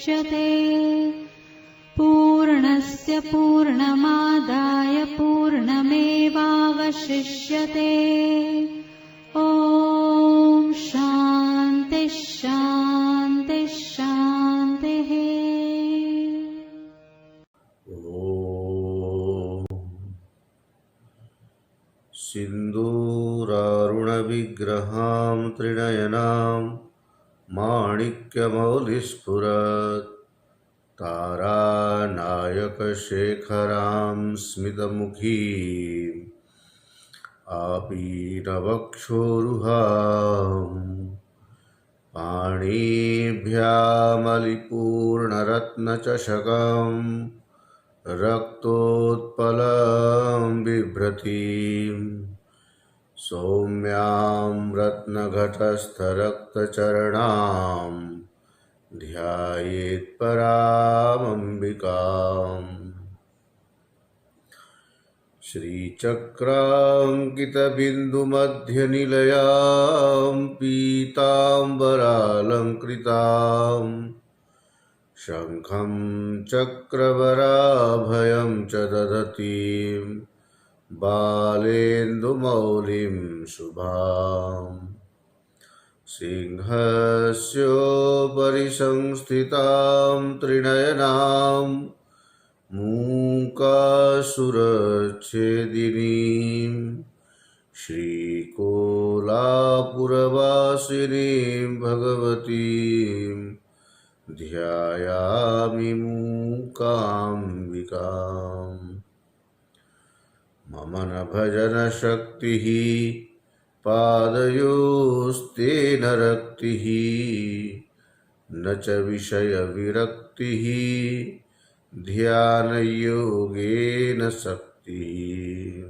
मुच्यते। पूर्णस्य पूर्णमादाय पूर्णमेवावशिष्यते। ॐ शान्ति शान्ति शान्तिः। सिन्दूरारुणविग्रहां त्रिनयनां माणिक्यमौलिस्फुरत् तारानायकशेखरां स्मितमुखीम् आपीनवक्षोरुहाम् पाणिभ्यामलिपूर्णरत्नचषकं रक्तोत्पलं बिभ्रतीम् सौम्यां रत्नघटस्थरक्तचरणां ध्यायेत्परामम्बिकाम्। श्रीचक्राङ्कितबिन्दुमध्यनिलयां पीताम्बरालङ्कृतां शङ्खं चक्रवराभयं च दधतीं बालेन्दुमौलिं शुभाम्। सिंहस्योपरि संस्थितां त्रिनयनां मूकासुरच्छेदिनीं श्रीकोलापुरवासिनीं भगवतीं ध्यायामि मूकाम्बिकाम्। मम न भजनशक्तिः पादयोस्तेन रक्तिः न च विषयविरक्तिः ध्यानयोगेन शक्तिः।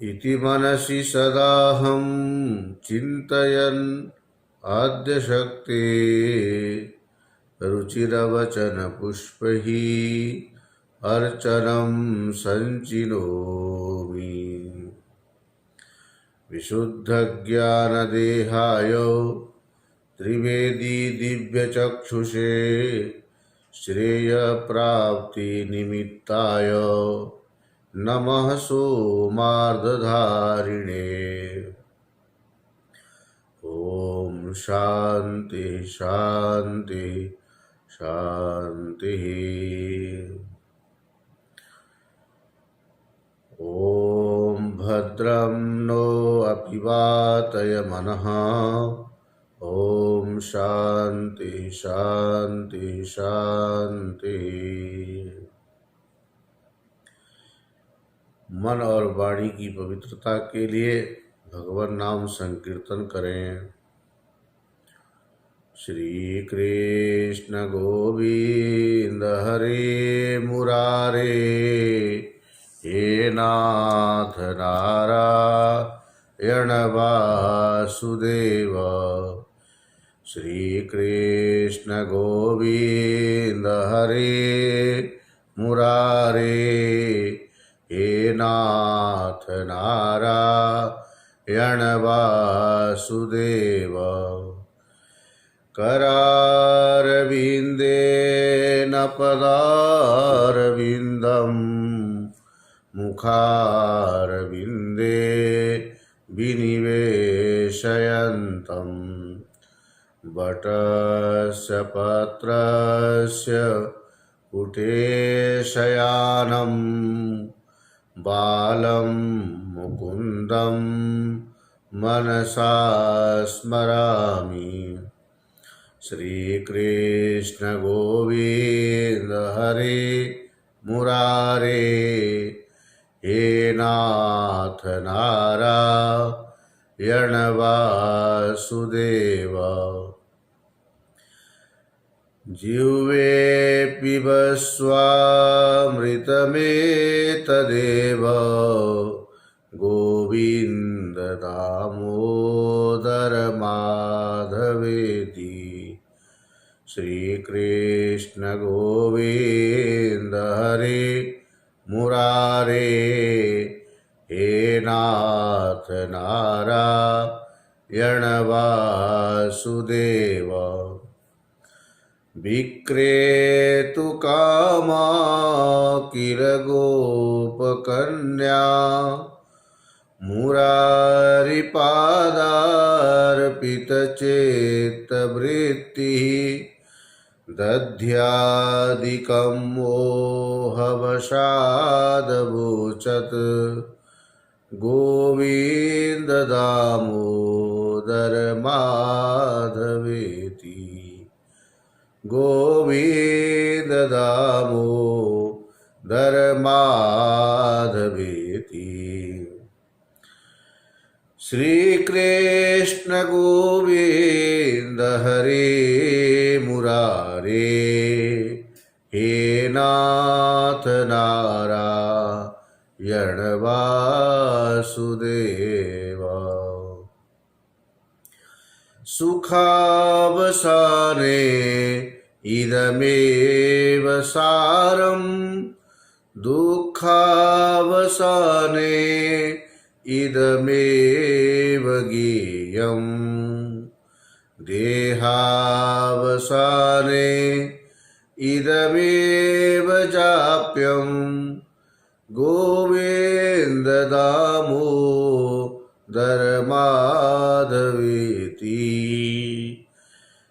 इति मनसि सदाहं चिन्तयन् आद्यशक्ते रुचिरवचनपुष्पैः अर्चनं सञ्चिनोमि। विशुद्धज्ञानदेहाय त्रिवेदी दिव्यचक्षुषे श्रेयप्राप्तिनिमित्ताय नमः सोमार्धधारिणे। ॐ शान्ति शान्ति शान्तिः। ॐ भद्रं नो अपि वातय मनः। ॐ शान्ति शान्ति शान्ति। मन और वाणी की पवित्रता के लिए भगवान नाम संकीर्तन करें। श्री कृष्ण गोविंद हरे मुरारे, हे नाथ नारायण वासुदेव। श्री कृष्ण गोविंद हरे मुरारे, हे नाथ नारायण वासुदेव। करारविन्देन पदारविन्दं मुखारविन्दे विनिवेशयन्तं वटस्य पत्रस्य पुटेशयानं बालं मुकुन्दं मनसा स्मरामि। श्रीकृष्ण गोविंद हरे मुरारे, हे नाथ नारायण वासुदेव। जिह्वे पिबस्वामृतमेतदेव गोविन्द दामोदर माधवेति। श्रीकृष्ण गोविंद हरे मुरारे, हे नाथ नारायण वासुदेव। विक्रेतु कामा किल गोपकन्या मुरारिपादार्पितचेत्तवृत्तिः दध्यादिकं मोहवशादवोचत् गोविन्द दामोदर माधवेति गोविन्द दामोदर माधवेति। श्री कृष्ण गोविंद हरे मुरारे हे नाथ नारायण वासुदेवा। सुखावसाने इदमेव सारं दुःखावसाने इदमेव गेयम् देहावसाने इदमेव जाप्यम् गोविन्द दामोदर माधवेति।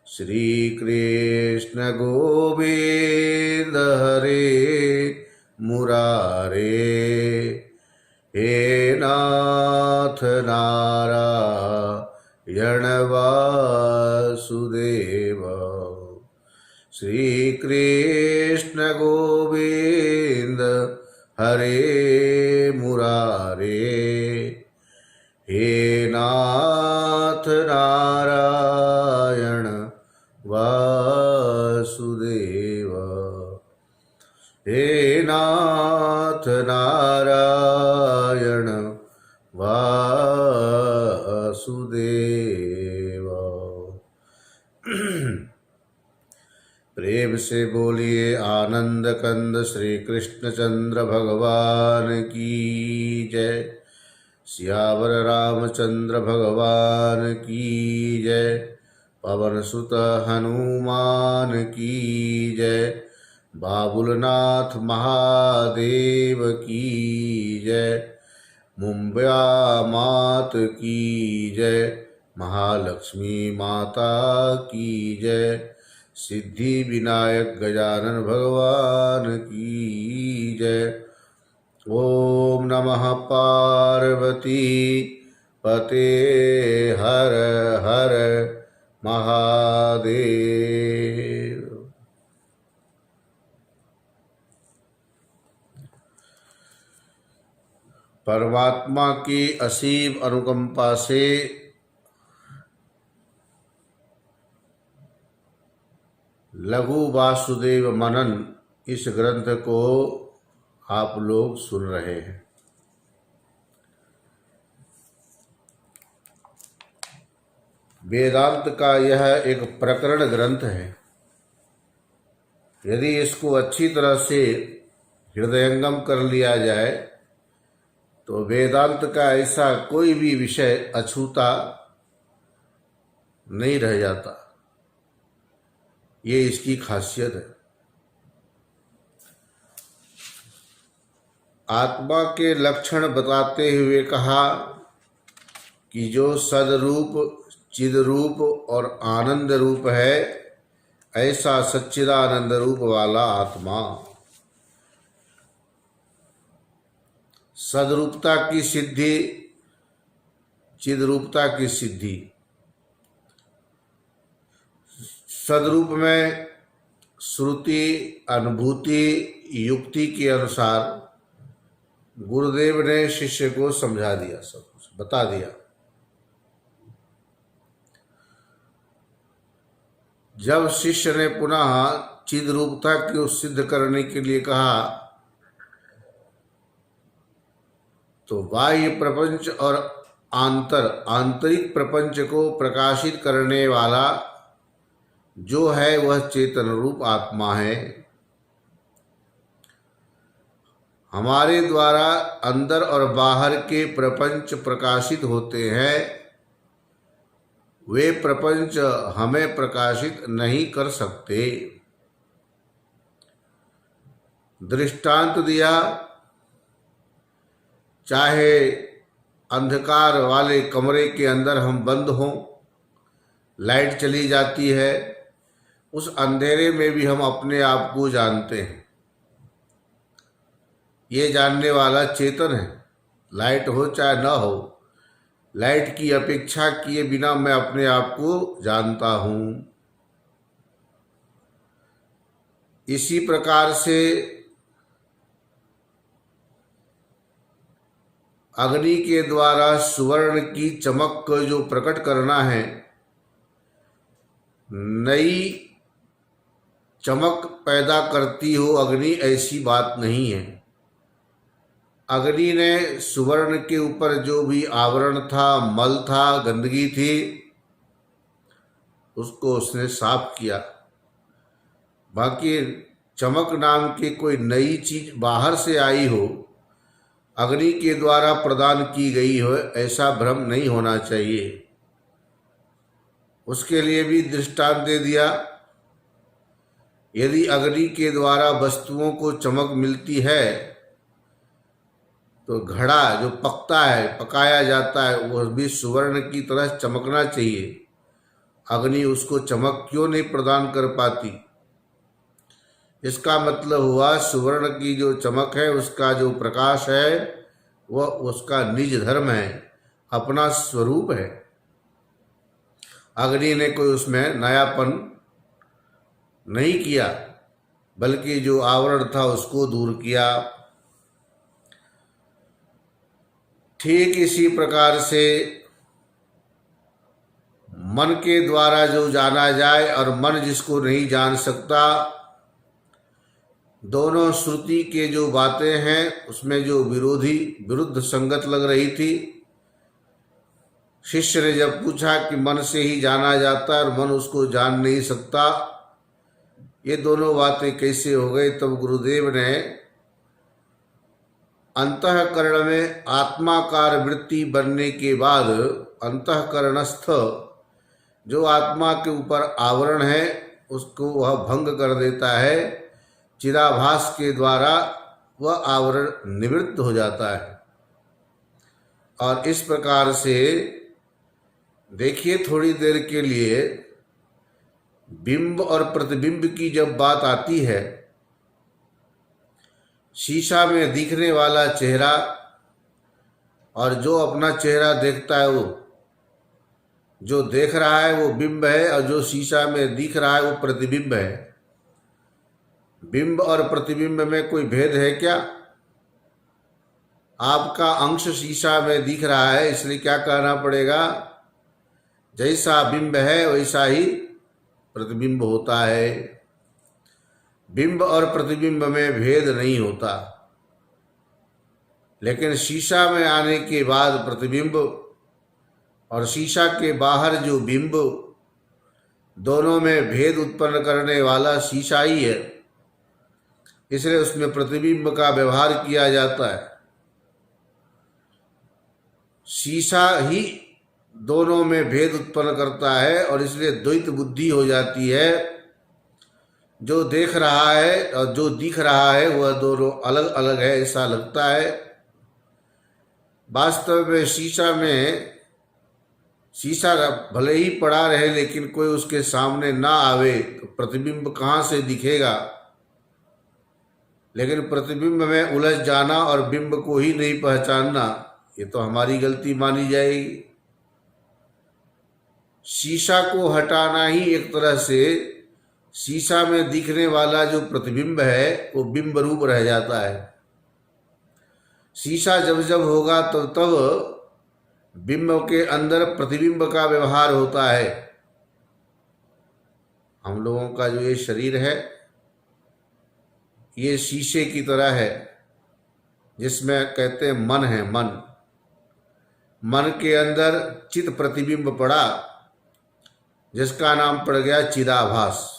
श्री कृष्ण गोविंद हरे मुरारे हे नाथ नारायण वासुदेव। श्री कृष्ण गोविंद हरे मुरारे हे नाथ नारायण वासुदेव। हे नाथ नारायण वासुदेव। प्रेम से बोलिए आनंद कंद श्री कृष्णचंद्र भगवान की जय। सियावर रामचंद्र भगवान की जय। पवन सुत हनुमान की जय। बाबुलनाथ महादेव की जय। मुंबया मात की जय। महालक्ष्मी माता की जय। सिद्धि विनायक गजानन भगवान की जय। ओम नमः पार्वती पते हर हर महादेव। परमात्मा की असीम अनुकंपा से लघु वासुदेव मनन इस ग्रंथ को आप लोग सुन रहे हैं। वेदांत का यह एक प्रकरण ग्रंथ है। यदि इसको अच्छी तरह से हृदयंगम कर लिया जाए तो वेदांत का ऐसा कोई भी विषय अछूता नहीं रह जाता। ये इसकी खासियत है। आत्मा के लक्षण बताते हुए कहा कि जो सदरूप चिद रूप और आनंद रूप है, ऐसा सच्चिदानंद रूप वाला आत्मा सदरूपता की सिद्धि, चिदरूपता की सिद्धि। सदरूप में श्रुति अनुभूति युक्ति के अनुसार गुरुदेव ने शिष्य को समझा दिया, सब कुछ बता दिया। जब शिष्य ने पुनः चिदरूपता को सिद्ध करने के लिए कहा तो बाह्य प्रपंच और आंतरिक प्रपंच को प्रकाशित करने वाला जो है वह चेतन रूप आत्मा है। हमारे द्वारा अंदर और बाहर के प्रपंच प्रकाशित होते हैं, वे प्रपंच हमें प्रकाशित नहीं कर सकते। दृष्टांत दिया, चाहे अंधकार वाले कमरे के अंदर हम बंद हों, लाइट चली जाती है, उस अंधेरे में भी हम अपने आप को जानते हैं। ये जानने वाला चेतन है। लाइट हो चाहे न हो, लाइट की अपेक्षा किए बिना मैं अपने आप को जानता हूँ। इसी प्रकार से अग्नि के द्वारा सुवर्ण की चमक को जो प्रकट करना है, नई चमक पैदा करती हो अग्नि, ऐसी बात नहीं है। अग्नि ने सुवर्ण के ऊपर जो भी आवरण था, मल था, गंदगी थी, उसको उसने साफ किया। बाकी चमक नाम की कोई नई चीज बाहर से आई हो, अग्नि के द्वारा प्रदान की गई हो, ऐसा भ्रम नहीं होना चाहिए। उसके लिए भी दृष्टांत दे दिया। यदि अग्नि के द्वारा वस्तुओं को चमक मिलती है तो घड़ा जो पकता है, पकाया जाता है, वह भी सुवर्ण की तरह चमकना चाहिए। अग्नि उसको चमक क्यों नहीं प्रदान कर पाती? इसका मतलब हुआ सुवर्ण की जो चमक है, उसका जो प्रकाश है, वह उसका निज धर्म है, अपना स्वरूप है। अग्नि ने कोई उसमें नयापन नहीं किया, बल्कि जो आवरण था उसको दूर किया। ठीक इसी प्रकार से मन के द्वारा जो जाना जाए और मन जिसको नहीं जान सकता, दोनों श्रुति के जो बातें हैं उसमें जो विरुद्ध संगत लग रही थी। शिष्य ने जब पूछा कि मन से ही जाना जाता है और मन उसको जान नहीं सकता, ये दोनों बातें कैसे हो गई? तब गुरुदेव ने अंतःकरण में आत्माकार वृत्ति बनने के बाद अंतःकरणस्थ जो आत्मा के ऊपर आवरण है उसको वह भंग कर देता है। चिदाभास के द्वारा वह आवरण निवृत्त हो जाता है। और इस प्रकार से देखिए, थोड़ी देर के लिए बिंब और प्रतिबिंब की जब बात आती है, शीशा में दिखने वाला चेहरा और जो अपना चेहरा देखता है, वो जो देख रहा है वो बिंब है, और जो शीशा में दिख रहा है वो प्रतिबिंब है। बिंब और प्रतिबिंब में कोई भेद है क्या? आपका अंश शीशा में दिख रहा है, इसलिए क्या कहना पड़ेगा? जैसा बिंब है वैसा ही प्रतिबिंब होता है। बिंब और प्रतिबिंब में भेद नहीं होता। लेकिन शीशा में आने के बाद प्रतिबिंब और शीशा के बाहर जो बिंब, दोनों में भेद उत्पन्न करने वाला शीशा ही है, इसलिए उसमें प्रतिबिंब का व्यवहार किया जाता है। शीशा ही दोनों में भेद उत्पन्न करता है और इसलिए द्वैत बुद्धि हो जाती है। जो देख रहा है और जो दिख रहा है वह दोनों अलग अलग है, ऐसा लगता है। वास्तव में शीशा भले ही पड़ा रहे, लेकिन कोई उसके सामने ना आवे तो प्रतिबिंब कहाँ से दिखेगा? लेकिन प्रतिबिंब में उलझ जाना और बिंब को ही नहीं पहचानना, ये तो हमारी गलती मानी जाएगी। शीशा को हटाना ही एक तरह से शीशा में दिखने वाला जो प्रतिबिंब है वो बिंब रूप रह जाता है। शीशा जब जब होगा तब बिंब के अंदर प्रतिबिंब का व्यवहार होता है। हम लोगों का जो ये शरीर है, ये शीशे की तरह है, जिसमें कहते हैं मन है। मन के अंदर चित प्रतिबिंब पड़ा, जिसका नाम पड़ गया चिदाभास।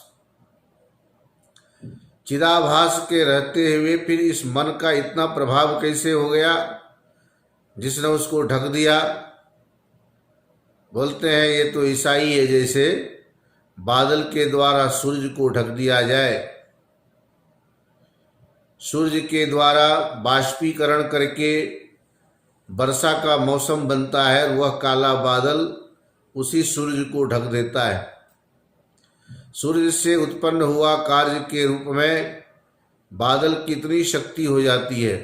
चिदाभास के रहते हुए फिर इस मन का इतना प्रभाव कैसे हो गया जिसने उसको ढक दिया? बोलते हैं ये तो ईसाई है, जैसे बादल के द्वारा सूर्य को ढक दिया जाए, सूर्य के द्वारा बाष्पीकरण करके वर्षा का मौसम बनता है और वह काला बादल उसी सूर्य को ढक देता है। सूर्य से उत्पन्न हुआ कार्य के रूप में बादल कितनी शक्ति हो जाती है।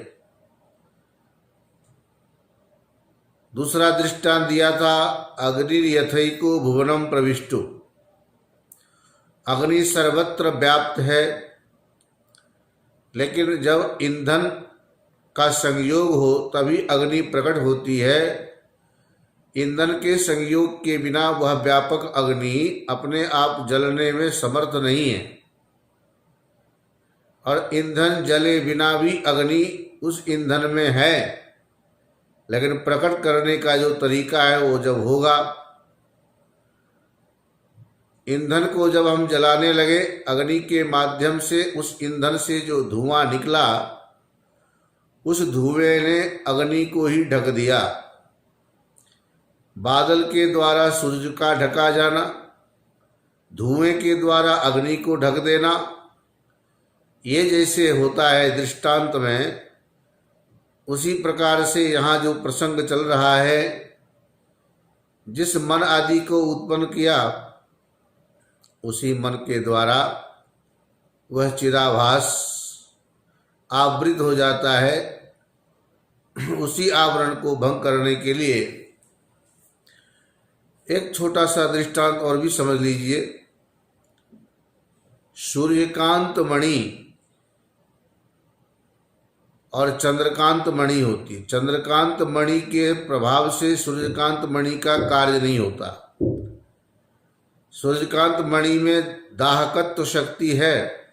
दूसरा दृष्टांत दिया था, अग्निर्यथैको भुवनम प्रविष्टु। अग्नि सर्वत्र व्याप्त है, लेकिन जब ईंधन का संयोग हो तभी अग्नि प्रकट होती है। ईंधन के संयोग के बिना वह व्यापक अग्नि अपने आप जलने में समर्थ नहीं है, और ईंधन जले बिना भी अग्नि उस ईंधन में है, लेकिन प्रकट करने का जो तरीका है वो जब होगा। ईंधन को जब हम जलाने लगे, अग्नि के माध्यम से उस ईंधन से जो धुआं निकला, उस धुएं ने अग्नि को ही ढक दिया। बादल के द्वारा सूर्य का ढका जाना, धुएं के द्वारा अग्नि को ढक देना, ये जैसे होता है दृष्टांत में, उसी प्रकार से यहाँ जो प्रसंग चल रहा है, जिस मन आदि को उत्पन्न किया उसी मन के द्वारा वह चिदाभास आवृत हो जाता है। उसी आवरण को भंग करने के लिए एक छोटा सा दृष्टांत और भी समझ लीजिए। सूर्यकांत मणि और चंद्रकांत मणि होती है। चंद्रकांत मणि के प्रभाव से सूर्यकांत मणि का कार्य नहीं होता। सूर्यकांत मणि में दाहकत्व शक्ति है,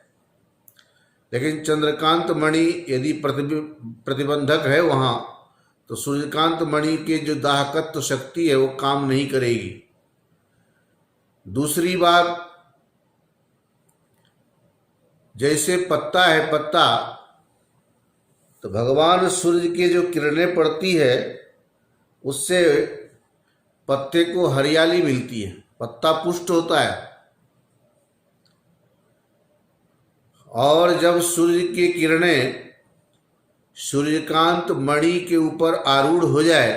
लेकिन चंद्रकांत मणि यदि प्रतिबंधक है वहाँ, तो सूर्यकांत मणि के जो दाहकत्व शक्ति है वो काम नहीं करेगी। दूसरी बात, जैसे पत्ता है, पत्ता तो भगवान सूर्य की जो किरणें पड़ती है उससे पत्ते को हरियाली मिलती है, पत्ता पुष्ट होता है। और जब सूर्य की किरणें सूर्यकांत मणि के ऊपर आरूढ़ हो जाए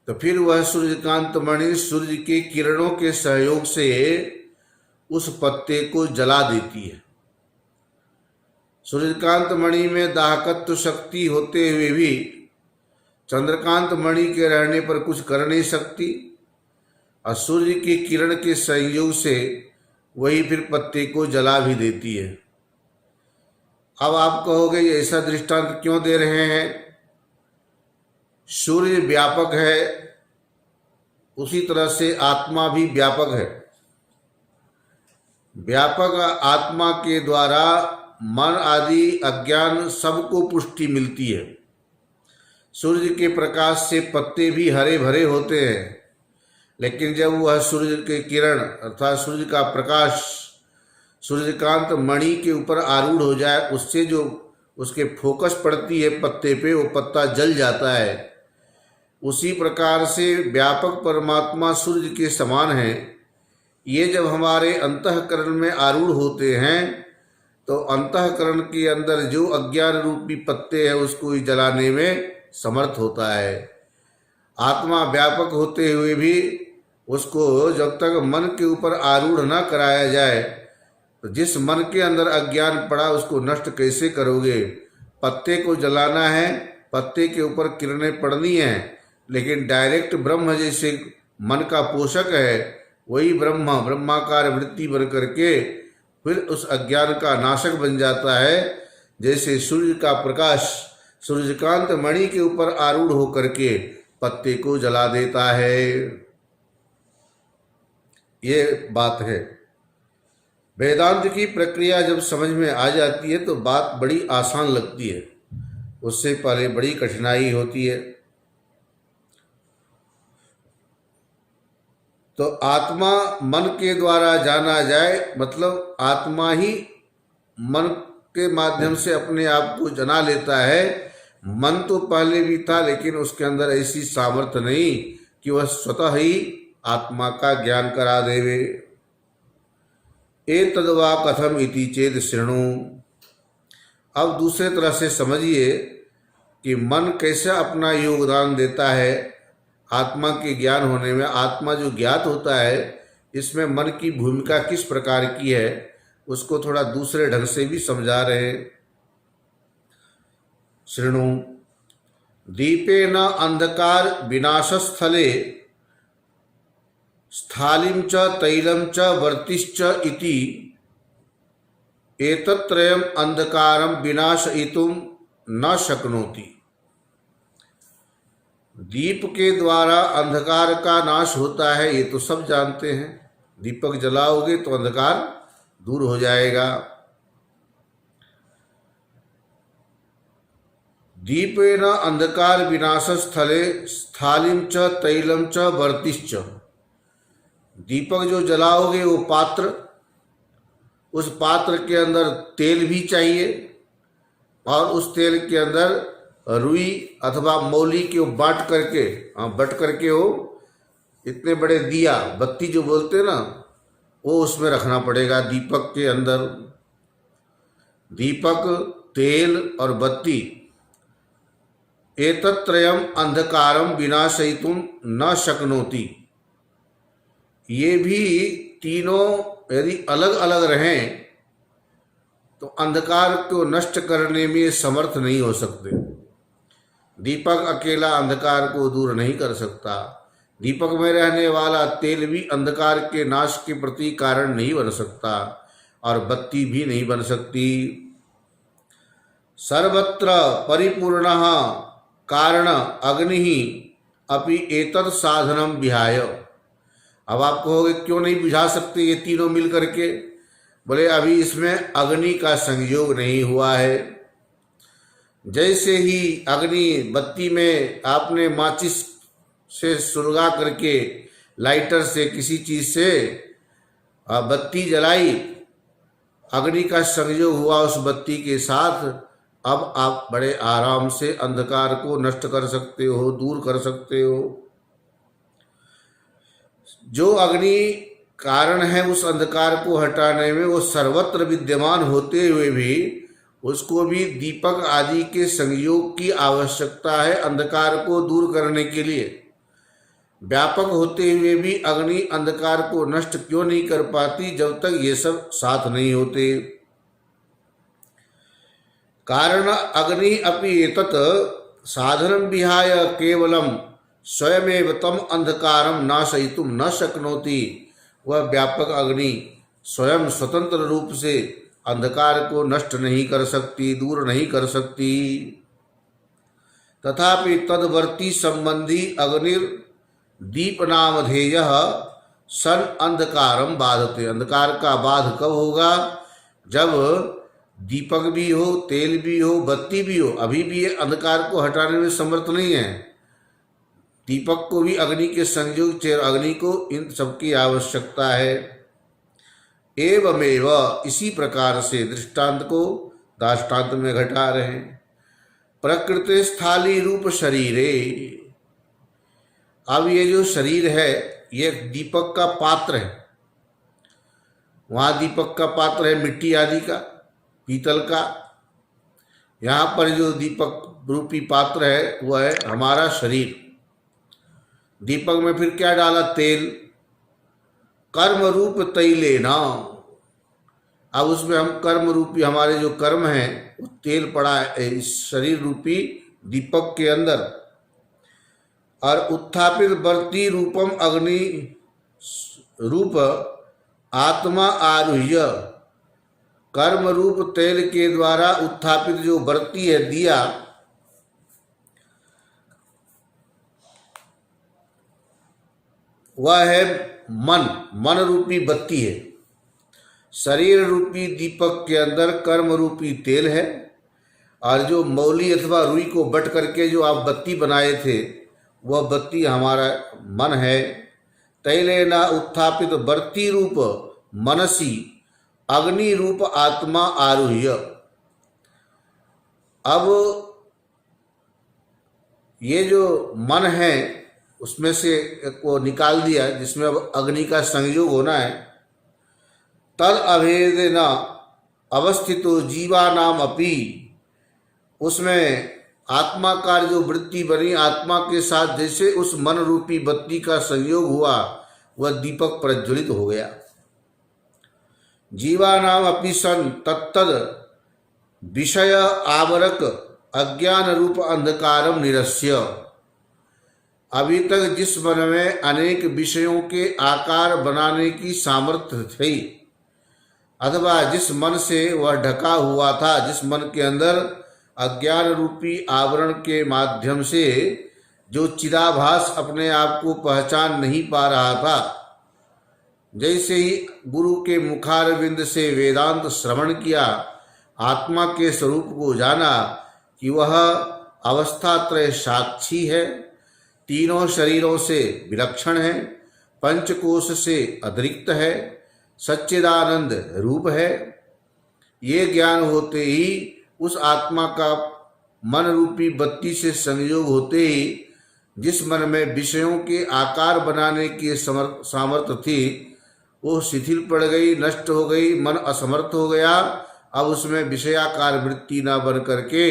तो फिर वह सूर्यकांत मणि सूर्य की किरणों के सहयोग से उस पत्ते को जला देती है। सूर्यकांत मणि में दाहकत्व शक्ति होते हुए भी चंद्रकांत मणि के रहने पर कुछ कर नहीं सकती, और सूर्य की किरण के संयोग से वही फिर पत्ते को जला भी देती है। अब आप कहोगे ये ऐसा दृष्टांत क्यों दे रहे हैं? सूर्य व्यापक है, उसी तरह से आत्मा भी व्यापक है। व्यापक आत्मा के द्वारा मन आदि अज्ञान सबको पुष्टि मिलती है। सूर्य के प्रकाश से पत्ते भी हरे भरे होते हैं, लेकिन जब वह सूर्य के किरण अर्थात सूर्य का प्रकाश सूर्यकांत मणि के ऊपर आरूढ़ हो जाए, उससे जो उसके फोकस पड़ती है पत्ते पे, वो पत्ता जल जाता है। उसी प्रकार से व्यापक परमात्मा सूर्य के समान है। ये जब हमारे अंतःकरण में आरूढ़ होते हैं तो अंतःकरण के अंदर जो अज्ञान रूपी पत्ते हैं उसको ही जलाने में समर्थ होता है। आत्मा व्यापक होते हुए भी उसको जब तक मन के ऊपर आरूढ़ न कराया जाए, तो जिस मन के अंदर अज्ञान पड़ा उसको नष्ट कैसे करोगे? पत्ते को जलाना है, पत्ते के ऊपर किरणें पड़नी है, लेकिन डायरेक्ट ब्रह्म जैसे मन का पोषक है, वही ब्रह्माकार वृत्ति बन करके फिर उस अज्ञान का नाशक बन जाता है। जैसे सूर्य का प्रकाश सूर्यकांत मणि के ऊपर आरूढ़ होकर के पत्ते को जला देता है। ये बात है। वेदांत की प्रक्रिया जब समझ में आ जाती है तो बात बड़ी आसान लगती है, उससे पहले बड़ी कठिनाई होती है। तो आत्मा मन के द्वारा जाना जाए, मतलब आत्मा ही मन के माध्यम से अपने आप को जना लेता है। मन तो पहले भी था, लेकिन उसके अंदर ऐसी सामर्थ्य नहीं कि वह स्वतः ही आत्मा का ज्ञान करा देवे। एतद्वा कथम इति चेद शृणु। अब दूसरे तरह से समझिए कि मन कैसे अपना योगदान देता है आत्मा के ज्ञान होने में। आत्मा जो ज्ञात होता है इसमें मन की भूमिका किस प्रकार की है, उसको थोड़ा दूसरे ढंग से भी समझा रहे। शृणु। दीपेन अंधकार विनाशस्थले स्थालिं च तैलं च वर्तिश्च इति एतत्त्रयम् अंधकारं विनाशयितुं न शक्नोति। दीप के द्वारा अंधकार का नाश होता है, ये तो सब जानते हैं। दीपक जलाओगे तो अंधकार दूर हो जाएगा। दीपेन अंधकार विनाशस्थले स्थालिं च तैलं च वर्तिश्च। दीपक जो जलाओगे वो पात्र, उस पात्र के अंदर तेल भी चाहिए और उस तेल के अंदर रुई अथवा मौली के बट करके हो इतने बड़े दिया बत्ती जो बोलते ना, वो उसमें रखना पड़ेगा दीपक के अंदर। दीपक, तेल और बत्ती, एतत्त्रयम् अंधकारम विनाशयितुं न शक्नोति। ये भी तीनों यदि अलग अलग रहें तो अंधकार को नष्ट करने में समर्थ नहीं हो सकते। दीपक अकेला अंधकार को दूर नहीं कर सकता। दीपक में रहने वाला तेल भी अंधकार के नाश के प्रति कारण नहीं बन सकता और बत्ती भी नहीं बन सकती। सर्वत्र परिपूर्णः कारण अग्नि अपि एतत् साधनम विहाय। अब आप कहोगे क्यों नहीं बुझा सकते ये तीनों मिल करके? बोले अभी इसमें अग्नि का संयोग नहीं हुआ है। जैसे ही अग्नि बत्ती में आपने माचिस से सुलगा करके लाइटर से किसी चीज से बत्ती जलाई, अग्नि का संयोग हुआ उस बत्ती के साथ, अब आप बड़े आराम से अंधकार को नष्ट कर सकते हो, दूर कर सकते हो। जो अग्नि कारण है उस अंधकार को हटाने में, वो सर्वत्र विद्यमान होते हुए भी उसको भी दीपक आदि के संयोग की आवश्यकता है अंधकार को दूर करने के लिए। व्यापक होते हुए भी अग्नि अंधकार को नष्ट क्यों नहीं कर पाती? जब तक ये सब साथ नहीं होते। कारण अग्नि अपि एतत् साधनं विहाय केवलं स्वयमेव तम अंधकारम नाशयितुं न शक्नोति। वह व्यापक अग्नि स्वयं स्वतंत्र रूप से अंधकार को नष्ट नहीं कर सकती, दूर नहीं कर सकती। तथापि तद्वर्ती संबंधी अग्निर दीप नामधेयः सन अंधकारम बाधते। अंधकार का बाध कब होगा? जब दीपक भी हो, तेल भी हो, बत्ती भी हो। अभी भी ये अंधकार को हटाने में समर्थ नहीं है। दीपक को भी अग्नि के संयोग से, अग्नि को इन सबकी आवश्यकता है। एवमेव, इसी प्रकार से दृष्टांत को दाष्टान्त में घटा रहे हैं। प्रकृति स्थाली रूप शरीरे। अब ये जो शरीर है ये दीपक का पात्र है। वहाँ दीपक का पात्र है मिट्टी आदि का, पीतल का। यहाँ पर जो दीपक रूपी पात्र है वह है हमारा शरीर। दीपक में फिर क्या डाला? तेल। कर्म रूप तैलेना। अब उसमें हम कर्म रूपी, हमारे जो कर्म हैं वो तेल पड़ा है इस शरीर रूपी दीपक के अंदर। और उत्थापित वर्ती रूपम अग्नि रूप आत्मा आरुह्य। कर्म रूप तेल के द्वारा उत्थापित जो वर्ती है दिया, वह है मन रूपी बत्ती है। शरीर रूपी दीपक के अंदर कर्म रूपी तेल है और जो मौली अथवा रुई को बट करके जो आप बत्ती बनाए थे वह बत्ती हमारा मन है। तैलेना उत्थापित वर्ती रूप मनसी अग्नि रूप आत्मा आरुह्य। अब ये जो मन है उसमें से को निकाल दिया जिसमें अब अग्नि का संयोग होना है, तद अभेदेन अवस्थितो जीवानाम अपि, उसमें आत्माकार जो वृत्ति बनी, आत्मा के साथ जैसे उस मन रूपी बत्ती का संयोग हुआ वह दीपक प्रज्वलित हो गया। जीवानाम अपि सन तत्तद विषय आवरक अज्ञान रूप अंधकारम निरस्य, अभी तक जिस मन में अनेक विषयों के आकार बनाने की सामर्थ्य थी, अथवा जिस मन से वह ढका हुआ था, जिस मन के अंदर अज्ञान रूपी आवरण के माध्यम से जो चिदाभास अपने आप को पहचान नहीं पा रहा था, जैसे ही गुरु के मुखारविंद से वेदांत श्रवण किया, आत्मा के स्वरूप को जाना कि वह अवस्थात्रय साक्षी है, तीनों शरीरों से विलक्षण है, पंचकोश से अतिरिक्त है, सच्चिदानंद रूप है। ये ज्ञान होते ही उस आत्मा का मन रूपी बत्ती से संयोग होते ही जिस मन में विषयों के आकार बनाने की सामर्थ्य थी वो शिथिल पड़ गई, नष्ट हो गई, मन असमर्थ हो गया। अब उसमें विषयाकार वृत्ति न बन करके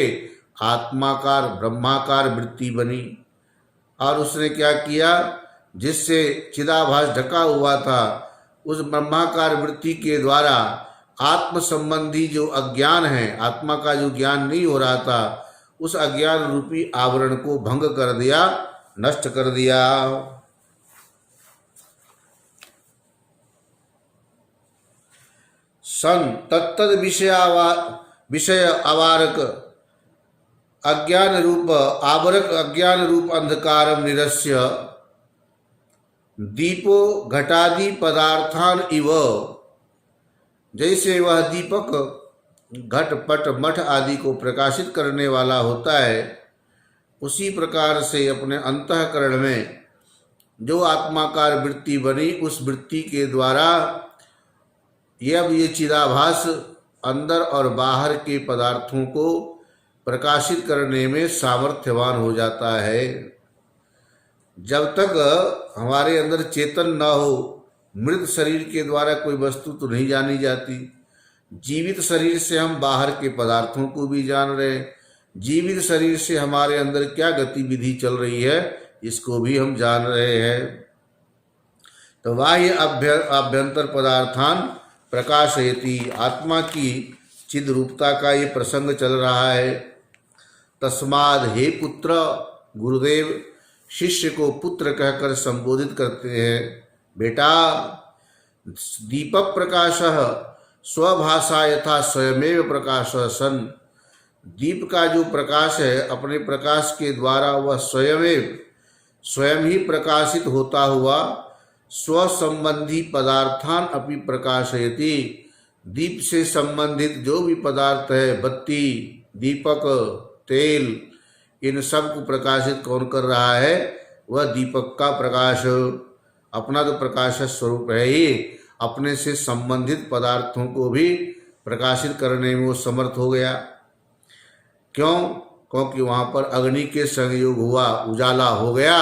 आत्माकार ब्रह्माकार वृत्ति बनी। और उसने क्या किया, जिससे चिदाभास ढका हुआ था उस ब्रह्माकार वृत्ति के द्वारा आत्म संबंधी जो अज्ञान है, आत्मा का जो ज्ञान नहीं हो रहा था, उस अज्ञान रूपी आवरण को भंग कर दिया, नष्ट कर दिया। सन तत्तद विषय अवारक अज्ञान रूप आवरक अज्ञान रूप अंधकारम निरस्य दीपो घटादि पदार्थान इव, जैसे वह दीपक घट पट मठ आदि को प्रकाशित करने वाला होता है, उसी प्रकार से अपने अंतःकरण में जो आत्माकार वृत्ति बनी, उस वृत्ति के द्वारा ये चिदाभास अंदर और बाहर के पदार्थों को प्रकाशित करने में सामर्थ्यवान हो जाता है। जब तक हमारे अंदर चेतन न हो, मृत शरीर के द्वारा कोई वस्तु तो नहीं जानी जाती। जीवित शरीर से हम बाहर के पदार्थों को भी जान रहे हैं, जीवित शरीर से हमारे अंदर क्या गतिविधि चल रही है इसको भी हम जान रहे हैं। तो बाह्य आभ्यंतर पदार्थान प्रकाशयति, आत्मा की चिद रूपता का ये प्रसंग चल रहा है। तस्माद हे पुत्र, गुरुदेव शिष्य को पुत्र कहकर संबोधित करते हैं। बेटा, दीपक प्रकाश स्वभाषा यथा स्वयमेव प्रकाश सन, दीप का जो प्रकाश है अपने प्रकाश के द्वारा वह स्वयं ही प्रकाशित होता हुआ स्वसंबंधी पदार्थान अपि प्रकाशयति, दीप से संबंधित जो भी पदार्थ है, बत्ती, दीपक, तेल, इन सब को प्रकाशित कौन कर रहा है? वह दीपक का प्रकाश। अपना तो प्रकाश स्वरूप है ही, अपने से संबंधित पदार्थों को भी प्रकाशित करने में वो समर्थ हो गया। क्यों? क्योंकि वहाँ पर अग्नि के संयोग हुआ, उजाला हो गया।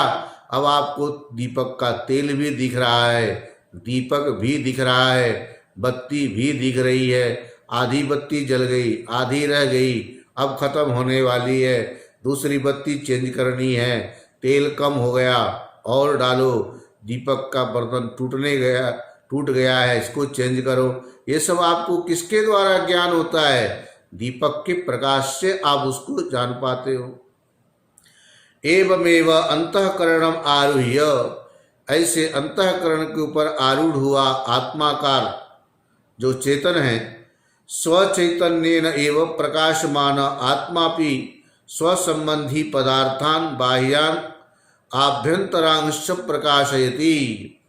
अब आपको दीपक का तेल भी दिख रहा है, दीपक भी दिख रहा है, बत्ती भी दिख रही है। आधी बत्ती जल गई, आधी रह गई, अब खत्म होने वाली है, दूसरी बत्ती चेंज करनी है। तेल कम हो गया और डालो, दीपक का बर्तन टूट गया है, इसको चेंज करो। ये सब आपको किसके द्वारा ज्ञान होता है? दीपक के प्रकाश से आप उसको जान पाते हो। एवमेव अंतःकरणम आरुह्य, ऐसे अंतःकरण के ऊपर आरूढ़ हुआ आत्माकार जो चेतन है, स्वचैतन्येन एव प्रकाशमान आत्मापि स्वसंबंधी पदार्थान बाह्यान आभ्यंतरांश प्रकाशयति।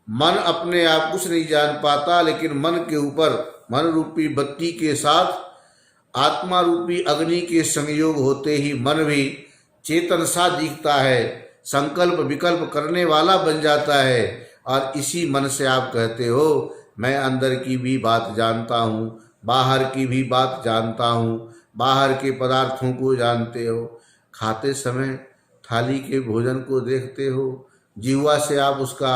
मन अपने आप कुछ नहीं जान पाता, लेकिन मन के ऊपर मन रूपी बत्ती के साथ आत्मा रूपी अग्नि के संयोग होते ही मन भी चेतन सा दिखता है, संकल्प विकल्प करने वाला बन जाता है। और इसी मन से आप कहते हो मैं अंदर की भी बात जानता हूँ, बाहर की भी बात जानता हूँ, बाहर के पदार्थों को जानते हो। खाते समय थाली के भोजन को देखते हो, जिह्वा से आप उसका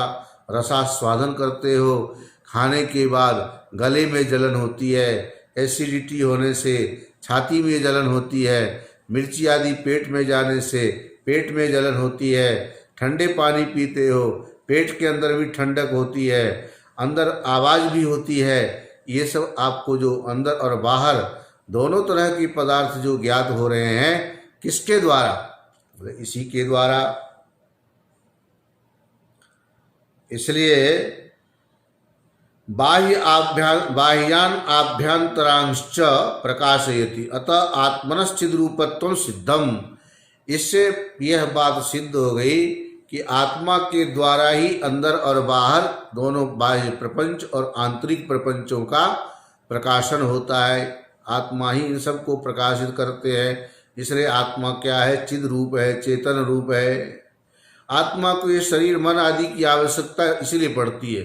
रसास्वादन करते हो, खाने के बाद गले में जलन होती है, एसिडिटी होने से छाती में जलन होती है, मिर्ची आदि पेट में जाने से पेट में जलन होती है, ठंडे पानी पीते हो, पेट के अंदर भी ठंडक होती है, अंदर आवाज़ भी होती है। ये सब आपको जो अंदर और बाहर दोनों तरह के पदार्थ जो ज्ञात हो रहे हैं, किसके द्वारा? बोले इसी के द्वारा। इसलिए बाह्यान आभ्यंतरांश्च प्रकाशयति अतः आत्मनश्चिद रूपत्वं सिद्धम। इससे यह बात सिद्ध हो गई कि आत्मा के द्वारा ही अंदर और बाहर दोनों बाह्य प्रपंच और आंतरिक प्रपंचों का प्रकाशन होता है। आत्मा ही इन सब को प्रकाशित करते हैं। इसलिए आत्मा क्या है? चिद रूप है, चेतन रूप है। आत्मा को ये शरीर मन आदि की आवश्यकता इसलिए पड़ती है।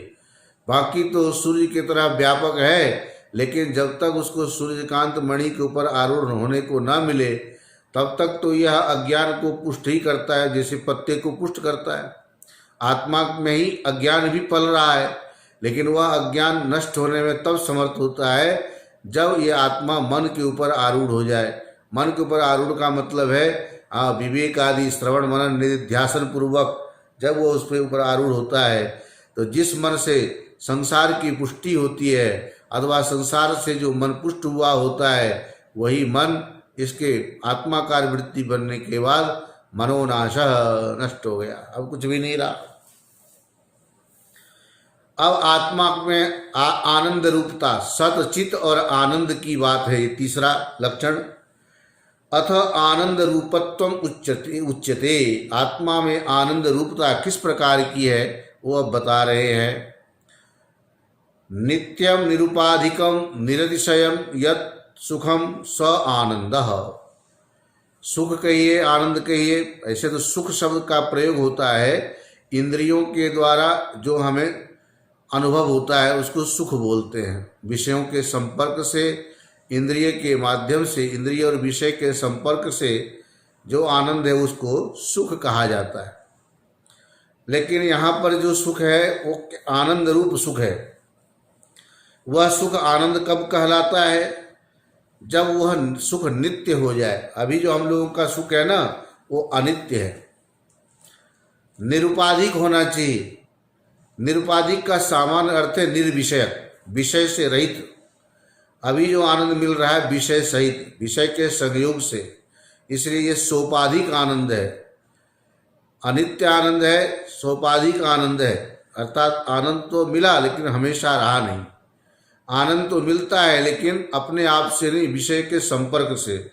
बाकी तो सूर्य की तरह व्यापक है, लेकिन जब तक उसको सूर्यकांत मणि के ऊपर आरूढ़ होने को ना मिले तब तक तो यह अज्ञान को पुष्ट ही करता है, जैसे पत्ते को पुष्ट करता है। आत्मा में ही अज्ञान भी पल रहा है, लेकिन वह अज्ञान नष्ट होने में तब समर्थ होता है जब यह आत्मा मन के ऊपर आरूढ़ हो जाए। मन के ऊपर आरूढ़ का मतलब है विवेक आदि श्रवण मनन निधिध्यासन पूर्वक जब वो उस पर ऊपर आरूढ़ होता है, तो जिस मन से संसार की पुष्टि होती है अथवा संसार से जो मन पुष्ट हुआ होता है, वही मन इसके आत्माकार वृत्ति बनने के बाद मनोनाश नष्ट हो गया, अब कुछ भी नहीं रहा। अब आत्मा में आनंद रूपता, सत चित और आनंद की बात है। तीसरा लक्षण अथ आनंद रूपत्वम उच्यते। आत्मा में आनंद रूपता किस प्रकार की है वो अब बता रहे हैं। नित्यम निरुपाधिकम निरतिशयम यत् सुखम स आनंद। सुख कहिए, आनंद कहिए, ऐसे तो सुख शब्द का प्रयोग होता है इंद्रियों के द्वारा जो हमें अनुभव होता है उसको सुख बोलते हैं। विषयों के संपर्क से, इंद्रिय के माध्यम से, इंद्रिय और विषय के संपर्क से जो आनंद है उसको सुख कहा जाता है। लेकिन यहाँ पर जो सुख है वो आनंद रूप सुख है। वह सुख आनंद कब कहलाता है? जब वह सुख नित्य हो जाए। अभी जो हम लोगों का सुख है ना वो अनित्य है, निरुपाधिक होना चाहिए। निरुपाधिक का सामान्य अर्थ है निर्विषयक, विषय से रहित। अभी जो आनंद मिल रहा है विषय सहित, विषय के संयोग से, इसलिए ये सोपाधिक आनंद है। अनित्य आनंद है, सोपाधिक आनंद है। अर्थात आनंद तो मिला लेकिन हमेशा रहा नहीं। आनंद तो मिलता है लेकिन अपने आप से नहीं, विषय के संपर्क से,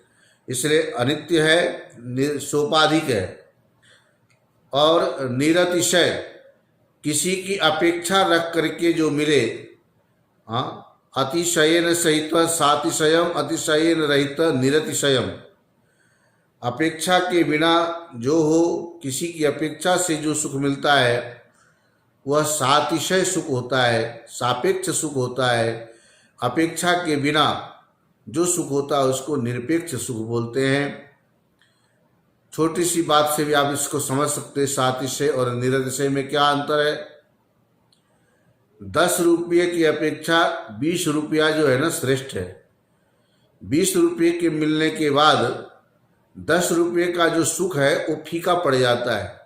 इसलिए अनित्य है, सोपाधिक है। और निरतिशय, किसी की अपेक्षा रख करके जो मिले। अतिशयन सहित सातिशयम, अतिशयन रहित निरतिशयम। अपेक्षा के बिना जो हो, किसी की अपेक्षा से जो सुख मिलता है वह सातिशय सुख होता है, सापेक्ष सुख होता है। अपेक्षा के बिना जो सुख होता है उसको निरपेक्ष सुख बोलते हैं। छोटी सी बात से भी आप इसको समझ सकते हैं सातिशय और निरतिशय में क्या अंतर है। 10 रुपये की अपेक्षा 20 रुपया जो है ना श्रेष्ठ है। 20 रुपये के मिलने के बाद 10 रुपये का जो सुख है वो फीका पड़ जाता है।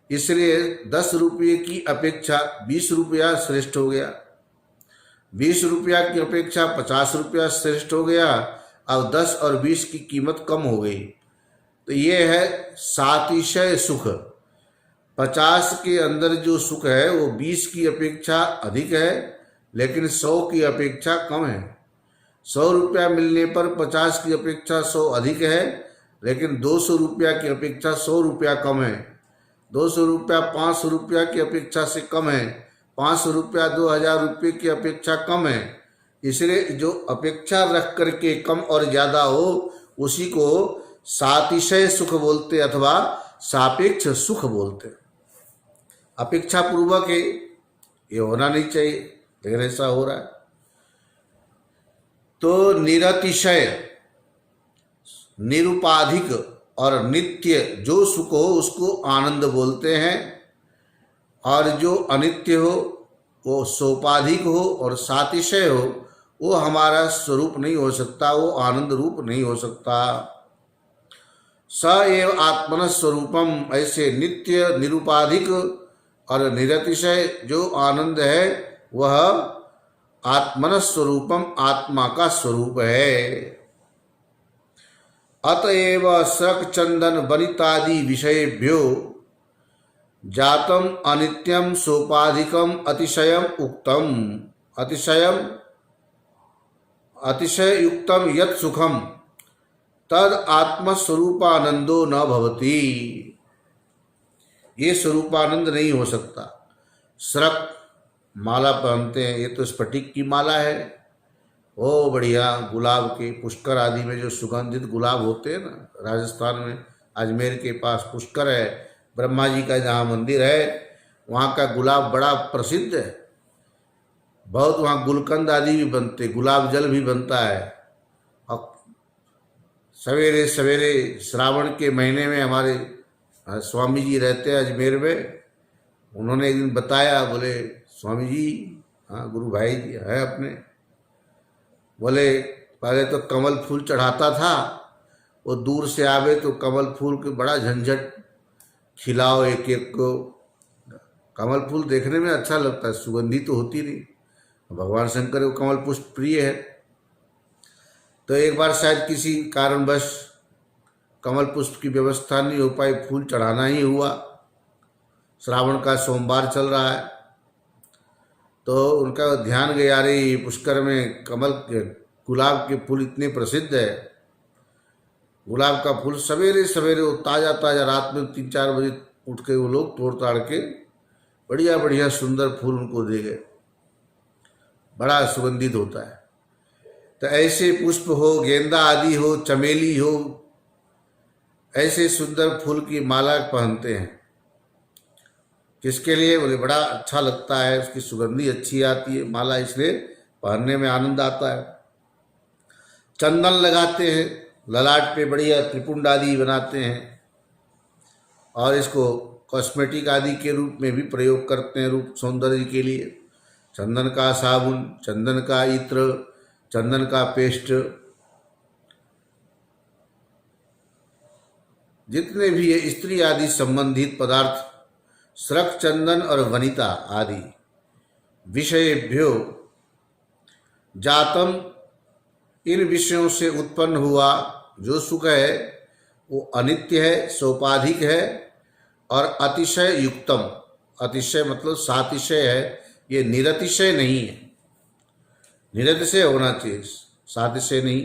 इसलिए 10 रुपये की अपेक्षा 20 रुपया श्रेष्ठ हो गया, 20 रुपया की अपेक्षा 50 रुपया श्रेष्ठ हो गया। अब 10 और 20 की कीमत कम हो गई। तो ये है सातिशय सुख। 50 के अंदर जो सुख है वो 20 की अपेक्षा अधिक है लेकिन 100 की अपेक्षा कम है। 100 रुपया मिलने पर 50 की अपेक्षा 100 अधिक है, लेकिन 200 रुपया की अपेक्षा 100 रुपया कम है। 200 रुपया 500 रुपया की अपेक्षा से कम है, 500 रुपया 2000 रुपये की अपेक्षा कम है। इसलिए जो अपेक्षा रख करके कम और ज़्यादा हो उसी को सातिशय सुख बोलते अथवा सापेक्ष सुख बोलते। अपेक्षा पूर्वक है, ये होना नहीं चाहिए लेकिन ऐसा हो रहा है। तो निरतिशय, निरुपाधिक और नित्य जो सुख हो उसको आनंद बोलते हैं, और जो अनित्य हो वो सोपाधिक हो और सातिशय हो वो हमारा स्वरूप नहीं हो सकता, वो आनंद रूप नहीं हो सकता। स एव आत्मन स्वरूपम, ऐसे नित्य निरुपाधिक और निरतिशय जो आनंद है वह आत्मन स्वरूपम, आत्मा का स्वरूप है। अतएव सक चंदन वनितादि विषयेभ्यो जातम अनित्यम सोपाधिकम अतिशयम उक्तम, अतिशय युक्तम यत् सुखम तद आत्मस्वरूपानंदो न भवति। ये स्वरूपानंद नहीं हो सकता। स्रक माला पहनते हैं, ये तो स्फटिक की माला है, ओ बढ़िया गुलाब के पुष्कर आदि में जो सुगंधित गुलाब होते हैं ना, राजस्थान में अजमेर के पास पुष्कर है, ब्रह्मा जी का जहाँ मंदिर है वहाँ का गुलाब बड़ा प्रसिद्ध है, बहुत वहाँ गुलकंद आदि भी बनते, गुलाब जल भी बनता है। और सवेरे सवेरे श्रावण के महीने में हमारे स्वामी जी रहते हैं अजमेर में, उन्होंने एक दिन बताया, बोले स्वामी जी, हाँ गुरु भाई जी है अपने, बोले पहले तो कमल फूल चढ़ाता था, वो दूर से आवे तो कमल फूल के बड़ा झंझट, खिलाओ एक एक को। कमल फूल देखने में अच्छा लगता है, सुगंधी तो होती नहीं, भगवान शंकर को कमल पुष्प प्रिय है। तो एक बार शायद किसी कारणवश कमल पुष्प की व्यवस्था नहीं हो पाई, फूल चढ़ाना ही हुआ, श्रावण का सोमवार चल रहा है, तो उनका ध्यान गया, अरे पुष्कर में कमल गुलाब के फूल इतने प्रसिद्ध है, गुलाब का फूल सवेरे सवेरे वो ताज़ा ताज़ा रात में 3-4 बजे उठ के वो लोग तोड़ ताड़ के बढ़िया बढ़िया सुंदर फूल उनको दे गए, बड़ा सुगंधित होता है। तो ऐसे पुष्प हो, गेंदा आदि हो, चमेली हो, ऐसे सुंदर फूल की माला पहनते हैं। किसके लिए? बोले बड़ा अच्छा लगता है, उसकी सुगंधी अच्छी आती है, माला इसलिए पहनने में आनंद आता है। चंदन लगाते हैं ललाट पे, बढ़िया त्रिपुंड आदि बनाते हैं, और इसको कॉस्मेटिक आदि के रूप में भी प्रयोग करते हैं, रूप सौंदर्य के लिए। चंदन का साबुन, चंदन का इत्र, चंदन का पेस्ट, जितने भी ये स्त्री आदि संबंधित पदार्थ, स्रक चंदन और वनिता आदि विषयेभ्यो जातम, इन विषयों से उत्पन्न हुआ जो सुख है वो अनित्य है, सोपाधिक है और अतिशय युक्तम, अतिशय मतलब सातिशय है, ये निरतिशय नहीं है, निरतिशय होना चाहिए, सातिशय नहीं।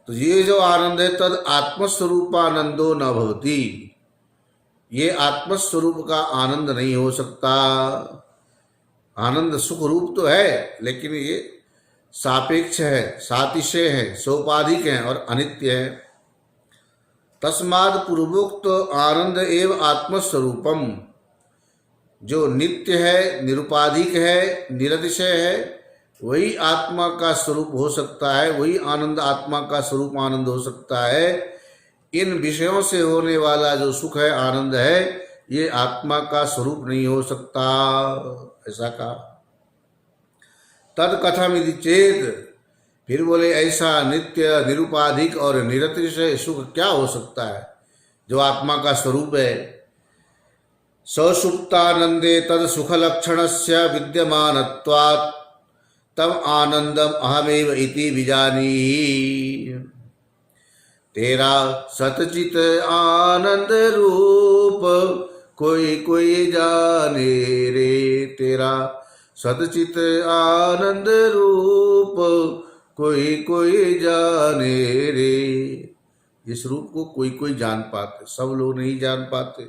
तो ये जो आनंद है तद आत्मस्वरूपानंदो न भवति, ये आत्मस्वरूप का आनंद नहीं हो सकता। आनंद सुख रूप तो है, लेकिन ये सापेक्ष है, सातिशय है, सोपाधिक है और अनित्य है। तस्माद पूर्वोक्त आनंद एव आत्मस्वरूपम, जो नित्य है, निरुपाधिक है, निरतिशय है, वही आत्मा का स्वरूप हो सकता है, वही आनंद आत्मा का स्वरूप आनंद हो सकता है। इन विषयों से होने वाला जो सुख है, आनंद है, ये आत्मा का स्वरूप नहीं हो सकता, ऐसा कहा। तद कथम यदि चेत, फिर बोले ऐसा नित्य निरुपाधिक और निरतिशय सुख क्या हो सकता है जो आत्मा का स्वरूप है। सौषुप्तानंदे तद सुख लक्षणस्य विद्यमानत्वात् तम आनंदम अहमेव इति विजानीहि। तेरा सतचित आनंद रूप कोई कोई जाने रे, तेरा सतचित आनंद रूप कोई कोई जाने रे। इस रूप को कोई कोई जान पाते, सब लोग नहीं जान पाते।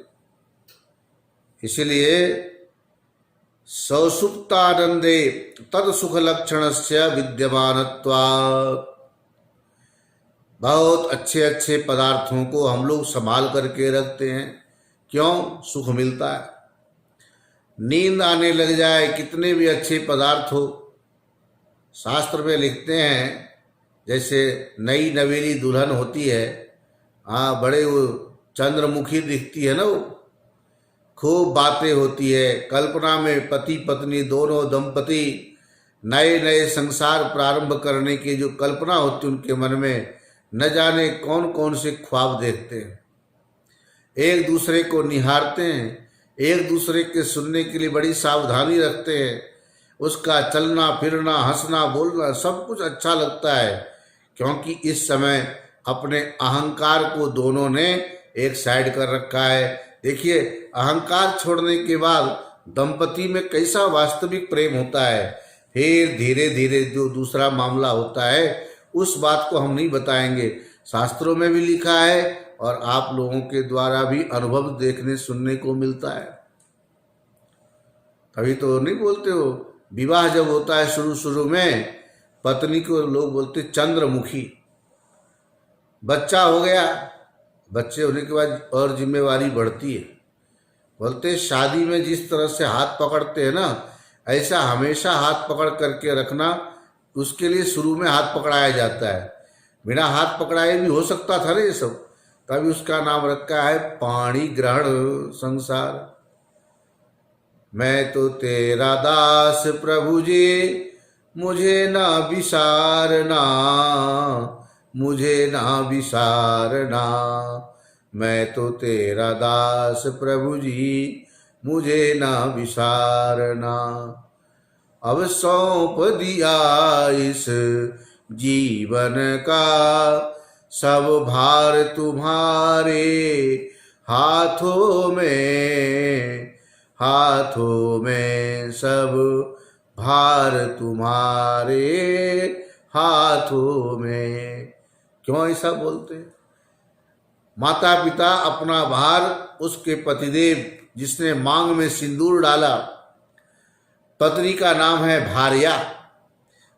इसलिए सौसुप्तानंदे तद सुख लक्षणस्य विद्यमानत्वात्, बहुत अच्छे अच्छे पदार्थों को हम लोग संभाल करके रखते हैं, क्यों? सुख मिलता है। नींद आने लग जाए, कितने भी अच्छे पदार्थ हो, शास्त्र में लिखते हैं जैसे नई नवेली दुल्हन होती है हाँ, बड़े वो चंद्रमुखी दिखती है ना वो, खूब बातें होती है। कल्पना में पति पत्नी दोनों दंपति नए नए संसार प्रारंभ करने की जो कल्पना होती है उनके मन में, न जाने कौन कौन से ख्वाब देखते हैं। एक दूसरे को निहारते हैं, एक दूसरे के सुनने के लिए बड़ी सावधानी रखते हैं। उसका चलना फिरना, हंसना बोलना सब कुछ अच्छा लगता है, क्योंकि इस समय अपने अहंकार को दोनों ने एक साइड कर रखा है। देखिए, अहंकार छोड़ने के बाद दंपति में कैसा वास्तविक प्रेम होता है। फिर धीरे धीरे जो दूसरा मामला होता है उस बात को हम नहीं बताएंगे, शास्त्रों में भी लिखा है और आप लोगों के द्वारा भी अनुभव देखने सुनने को मिलता है। कभी तो नहीं बोलते हो, विवाह जब होता है शुरू शुरू में पत्नी को लोग बोलते चंद्रमुखी। बच्चा हो गया, बच्चे होने के बाद और जिम्मेवारी बढ़ती है। बोलते शादी में जिस तरह से हाथ पकड़ते हैं ना, ऐसा हमेशा हाथ पकड़ करके रखना। उसके लिए शुरू में हाथ पकड़ाया जाता है, बिना हाथ पकड़ाए भी हो सकता था ना ये सब। तभी उसका नाम रखा है पाणी ग्रहण संसार। मैं तो तेरा दास प्रभु जी, मुझे ना विसारना, मुझे ना विसारना। मैं तो तेरा दास प्रभु जी, मुझे ना विसारना। अब सौंप दिया इस जीवन का सब भार तुम्हारे हाथों में, हाथों में सब भार तुम्हारे हाथों में। क्यों ऐसा बोलते हैं? माता पिता अपना भार उसके पतिदेव जिसने मांग में सिंदूर डाला, पत्नी का नाम है भार्या,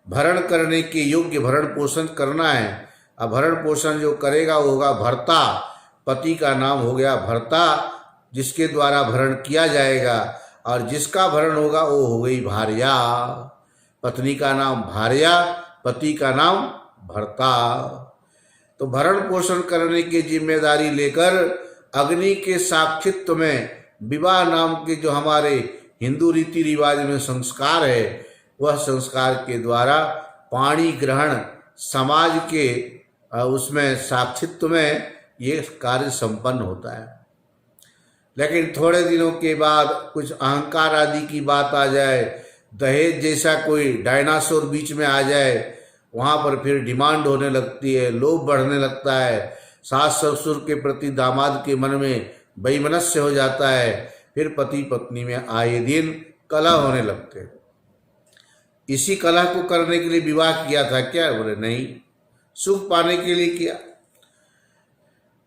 भरण करने के योग्य भरण पोषण करना है। अब भरण पोषण जो करेगा वो होगा भर्ता। पति का नाम हो गया भर्ता, जिसके द्वारा भरण किया जाएगा, और जिसका भरण होगा वो हो गई भार्या। पत्नी का नाम भार्या, पति का नाम भर्ता। तो भरण पोषण करने की जिम्मेदारी लेकर अग्नि के साक्षित्व में विवाह नाम के जो हमारे हिंदू रीति रिवाज में संस्कार है, वह संस्कार के द्वारा पाणी ग्रहण समाज के उसमें साक्षित्व में ये कार्य संपन्न होता है। लेकिन थोड़े दिनों के बाद कुछ अहंकार आदि की बात आ जाए, दहेज जैसा कोई डायनासोर बीच में आ जाए, वहाँ पर फिर डिमांड होने लगती है, लोभ बढ़ने लगता है। सास ससुर के प्रति दामाद के मन में वैमनस्य हो जाता है। फिर पति पत्नी में आए दिन कलह होने लगते हैं। इसी कलह को करने के लिए विवाह किया था क्या? बोले नहीं, सुख पाने के लिए किया।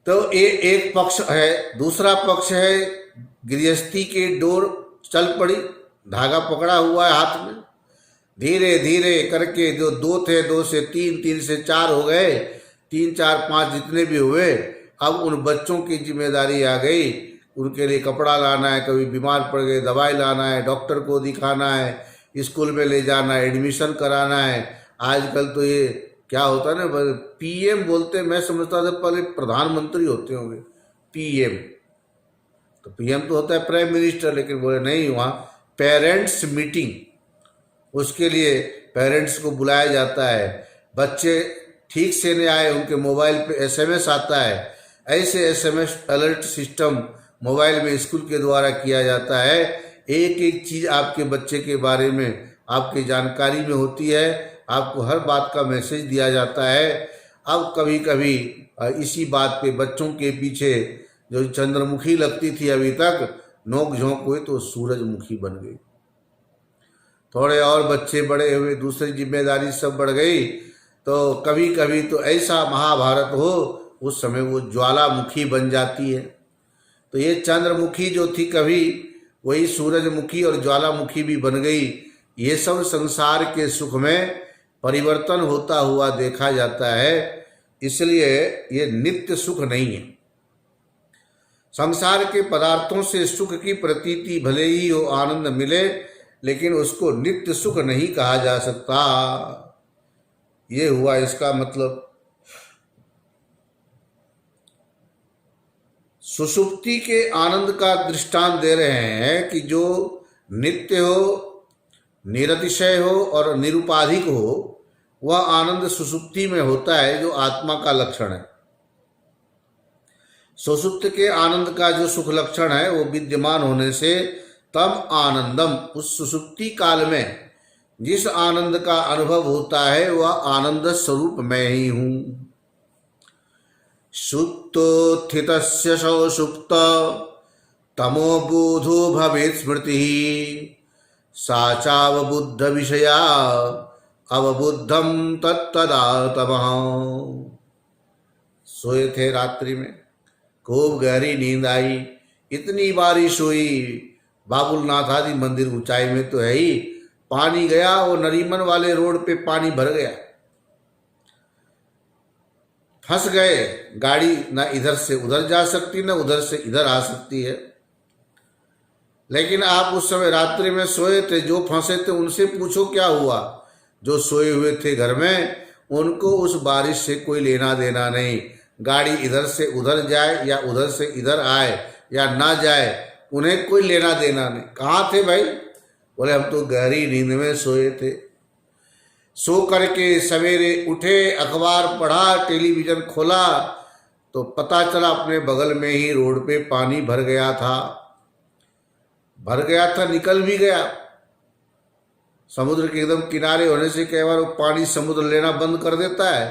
तो ये एक पक्ष है। दूसरा पक्ष है गृहस्थी के डोर चल पड़ी, धागा पकड़ा हुआ है हाथ में। धीरे धीरे करके जो दो थे, दो से तीन, तीन से चार हो गए, तीन चार पांच जितने भी हुए, अब उन बच्चों की जिम्मेदारी आ गई। उनके लिए कपड़ा लाना है, कभी बीमार पड़ गए दवाई लाना है, डॉक्टर को दिखाना है, स्कूल में ले जाना है, एडमिशन कराना है। आजकल तो ये क्या होता है ना, पीएम बोलते हैं, मैं समझता था पहले प्रधानमंत्री होते होंगे पीएम। तो पीएम तो होता है प्राइम मिनिस्टर, लेकिन बोले नहीं, वहाँ पेरेंट्स मीटिंग, उसके लिए पेरेंट्स को बुलाया जाता है। बच्चे ठीक से नहीं आए, उनके मोबाइल पे एसएमएस आता है। ऐसे एसएमएस अलर्ट सिस्टम मोबाइल में स्कूल के द्वारा किया जाता है। एक एक चीज़ आपके बच्चे के बारे में आपकी जानकारी में होती है, आपको हर बात का मैसेज दिया जाता है। अब कभी कभी इसी बात पे बच्चों के पीछे जो चंद्रमुखी लगती थी अभी तक, नोक झोंक हुई तो सूरजमुखी बन गई। थोड़े और बच्चे बड़े हुए, दूसरी जिम्मेदारी सब बढ़ गई, तो कभी कभी तो ऐसा महाभारत हो, उस समय वो ज्वालामुखी बन जाती है। तो ये चंद्रमुखी जो थी कभी, वही सूरजमुखी और ज्वालामुखी भी बन गई। ये सब संसार के सुख में परिवर्तन होता हुआ देखा जाता है, इसलिए ये नित्य सुख नहीं है। संसार के पदार्थों से सुख की प्रतीति भले ही हो, आनंद मिले, लेकिन उसको नित्य सुख नहीं कहा जा सकता। ये हुआ इसका मतलब। सुषुप्ति के आनंद का दृष्टांत दे रहे हैं कि जो नित्य हो, निरतिशय हो और निरुपाधिक हो, वह आनंद सुषुप्ति में होता है, जो आत्मा का लक्षण है। सुषुप्त के आनंद का जो सुख लक्षण है वो विद्यमान होने से तम आनंदम, उस सुषुप्ति काल में जिस आनंद का अनुभव होता है वह आनंद स्वरूप मैं ही हूं। सुप्तोत्थितस्य सौषुप्त तमो बोधो भवेत् स्मृतिः सा चावबुद्ध विषया अवबुद्धम तत्तदा तमः। सोए थे रात्रि में, खूब गहरी नींद आई, इतनी बारिश हुई, बाबुलनाथ आदि मंदिर ऊंचाई में तो है ही, पानी गया, वो नरीमन वाले रोड पे पानी भर गया, फंस गए, गाड़ी ना इधर से उधर जा सकती ना उधर से इधर आ सकती है। लेकिन आप उस समय रात्रि में सोए थे, जो फंसे थे उनसे पूछो क्या हुआ। जो सोए हुए थे घर में, उनको उस बारिश से कोई लेना देना नहीं, गाड़ी इधर से उधर जाए या उधर से इधर आए या ना जाए, उन्हें कोई लेना देना नहीं। कहाँ थे भाई? बोले हम तो गहरी नींद में सोए थे। सो करके सवेरे उठे, अखबार पढ़ा, टेलीविजन खोला तो पता चला अपने बगल में ही रोड पे पानी भर गया था, निकल भी गया। समुद्र के एकदम किनारे होने से कई बार वो पानी समुद्र लेना बंद कर देता है,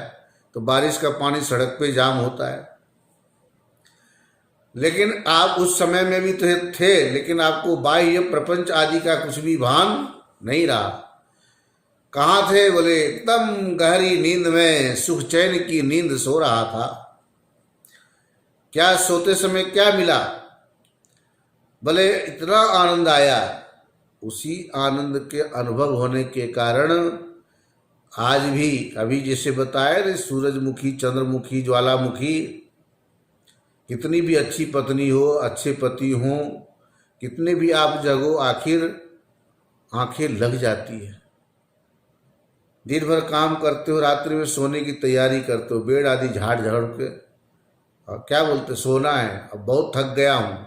तो बारिश का पानी सड़क पे जाम होता है। लेकिन आप उस समय में भी तो थे, लेकिन आपको बाह्य प्रपंच आदि का कुछ भी भान नहीं रहा। कहाँ थे? बोले एकदम गहरी नींद में, सुख चैन की नींद सो रहा था। क्या सोते समय क्या मिला? बोले इतना आनंद आया। उसी आनंद के अनुभव होने के कारण आज भी, अभी जैसे बताया रे, सूरजमुखी, चंद्रमुखी, ज्वालामुखी, कितनी भी अच्छी पत्नी हो, अच्छे पति हो, कितने भी आप जगो, आखिर आंखें लग जाती है। दिन भर काम करते हो, रात्रि में सोने की तैयारी करते हो, बेड आदि झाड़ झाड़ के, और क्या बोलते, सोना है, अब बहुत थक गया हूँ।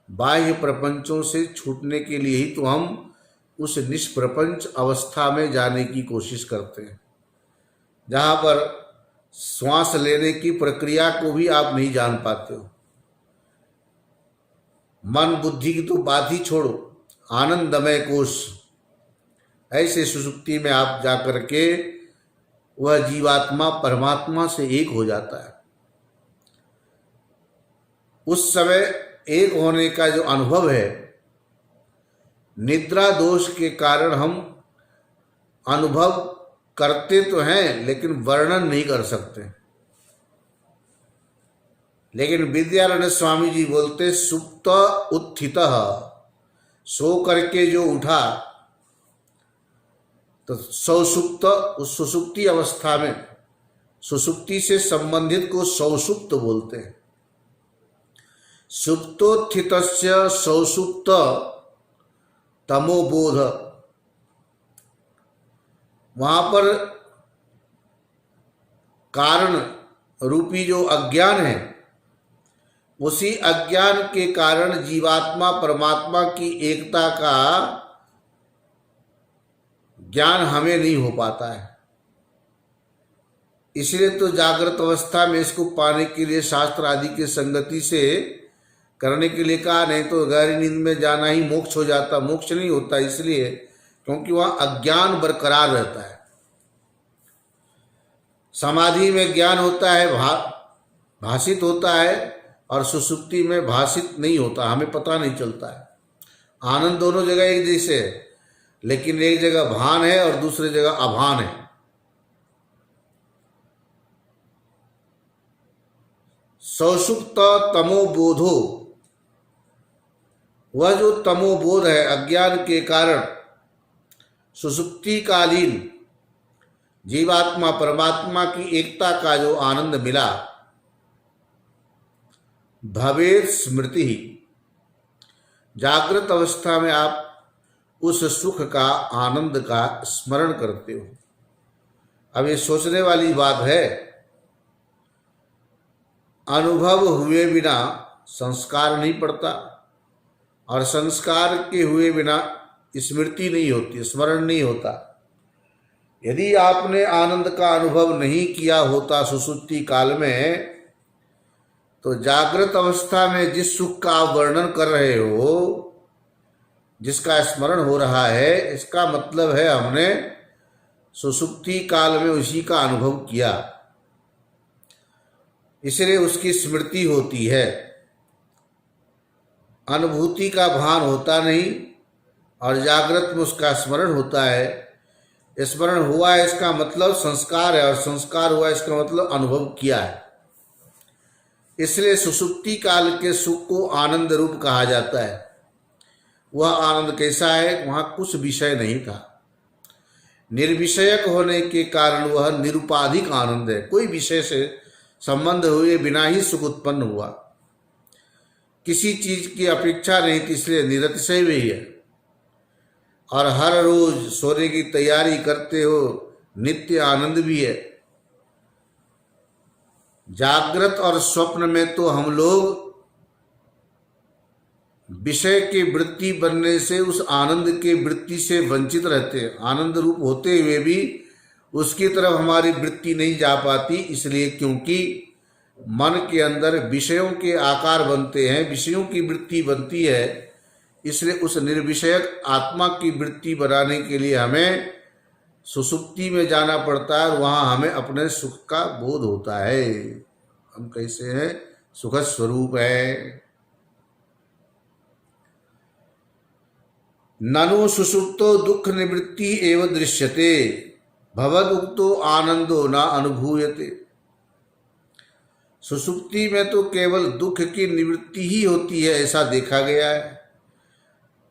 बाह्य प्रपंचों से छूटने के लिए ही तो हम उस निष्प्रपंच अवस्था में जाने की कोशिश करते हैं, जहाँ पर श्वास लेने की प्रक्रिया को भी आप नहीं जान पाते हो। मन बुद्धि की तो बात ही छोड़ो, आनंदमय कोश, ऐसे सुषुप्ति में आप जाकर के वह जीवात्मा परमात्मा से एक हो जाता है। उस समय एक होने का जो अनुभव है, निद्रा दोष के कारण हम अनुभव करते तो हैं लेकिन वर्णन नहीं कर सकते। लेकिन विद्यारण्य स्वामी जी बोलते, सुप्त उत्थितः, सो करके जो उठा, तो सौसुप्त, उस सुसुप्ति अवस्था में, सुसुप्ति से संबंधित को सौसुप्त बोलते हैं। सुप्तोत्थितस्य सौसुप्त तमोबोध, वहां पर कारण रूपी जो अज्ञान है, उसी अज्ञान के कारण जीवात्मा परमात्मा की एकता का ज्ञान हमें नहीं हो पाता है। इसलिए तो जागृत अवस्था में इसको पाने के लिए शास्त्र आदि के संगति से करने के लिए कहा, नहीं तो गहरी नींद में जाना ही मोक्ष हो जाता। मोक्ष नहीं होता इसलिए क्योंकि वहां अज्ञान बरकरार रहता है। समाधि में ज्ञान होता है, भाषित होता है, और सुसुप्ति में भाषित नहीं होता, हमें पता नहीं चलता है। आनंद दोनों जगह एक जैसे है, लेकिन एक जगह भान है और दूसरी जगह अभान है। सौसुप्त तमोबोधो, वह जो तमोबोध है, अज्ञान के कारण सुसुप्ति कालीन जीवात्मा परमात्मा की एकता का जो आनंद मिला, भवेत् स्मृति, जागृत अवस्था में आप उस सुख का, आनंद का स्मरण करते हो। अब ये सोचने वाली बात है, अनुभव हुए बिना संस्कार नहीं पड़ता, और संस्कार के हुए बिना स्मृति नहीं होती, स्मरण नहीं होता। यदि आपने आनंद का अनुभव नहीं किया होता सुषुप्ति काल में, तो जागृत अवस्था में जिस सुख का आप वर्णन कर रहे हो, जिसका स्मरण हो रहा है, इसका मतलब है हमने सुषुप्ति काल में उसी का अनुभव किया, इसलिए उसकी स्मृति होती है। अनुभूति का भान होता नहीं, और जागृत में उसका स्मरण होता है। स्मरण हुआ है इसका मतलब संस्कार है, और संस्कार हुआ इसका मतलब अनुभव किया है। इसलिए सुषुप्ति काल के सुख को आनंद रूप कहा जाता है। वह आनंद कैसा है? वहाँ कुछ विषय नहीं था, निर्विषयक होने के कारण वह निरुपाधिक आनंद है। कोई विषय से संबंध हुए बिना ही सुख उत्पन्न हुआ, किसी चीज की अपेक्षा नहीं थी, इसलिए निरतिशय भी है। और हर रोज सोने की तैयारी करते हो, नित्य आनंद भी है। जागृत और स्वप्न में तो हम लोग विषय की वृत्ति बनने से उस आनंद के वृत्ति से वंचित रहते हैं। आनंद रूप होते हुए भी उसकी तरफ हमारी वृत्ति नहीं जा पाती, इसलिए क्योंकि मन के अंदर विषयों के आकार बनते हैं, विषयों की वृत्ति बनती है। इसलिए उस निर्विषयक आत्मा की वृत्ति बनाने के लिए हमें सुषुप्ति में जाना पड़ता है, और वहाँ हमें अपने सुख का बोध होता है। हम कैसे हैं? सुखद स्वरूप है। ननु सुषुप्तो दुख निवृत्ति एवं दृश्यते, भवद उक्तो आनंदो न अनुभूयते। सुषुप्ति में तो केवल दुख की निवृत्ति ही होती है, ऐसा देखा गया है।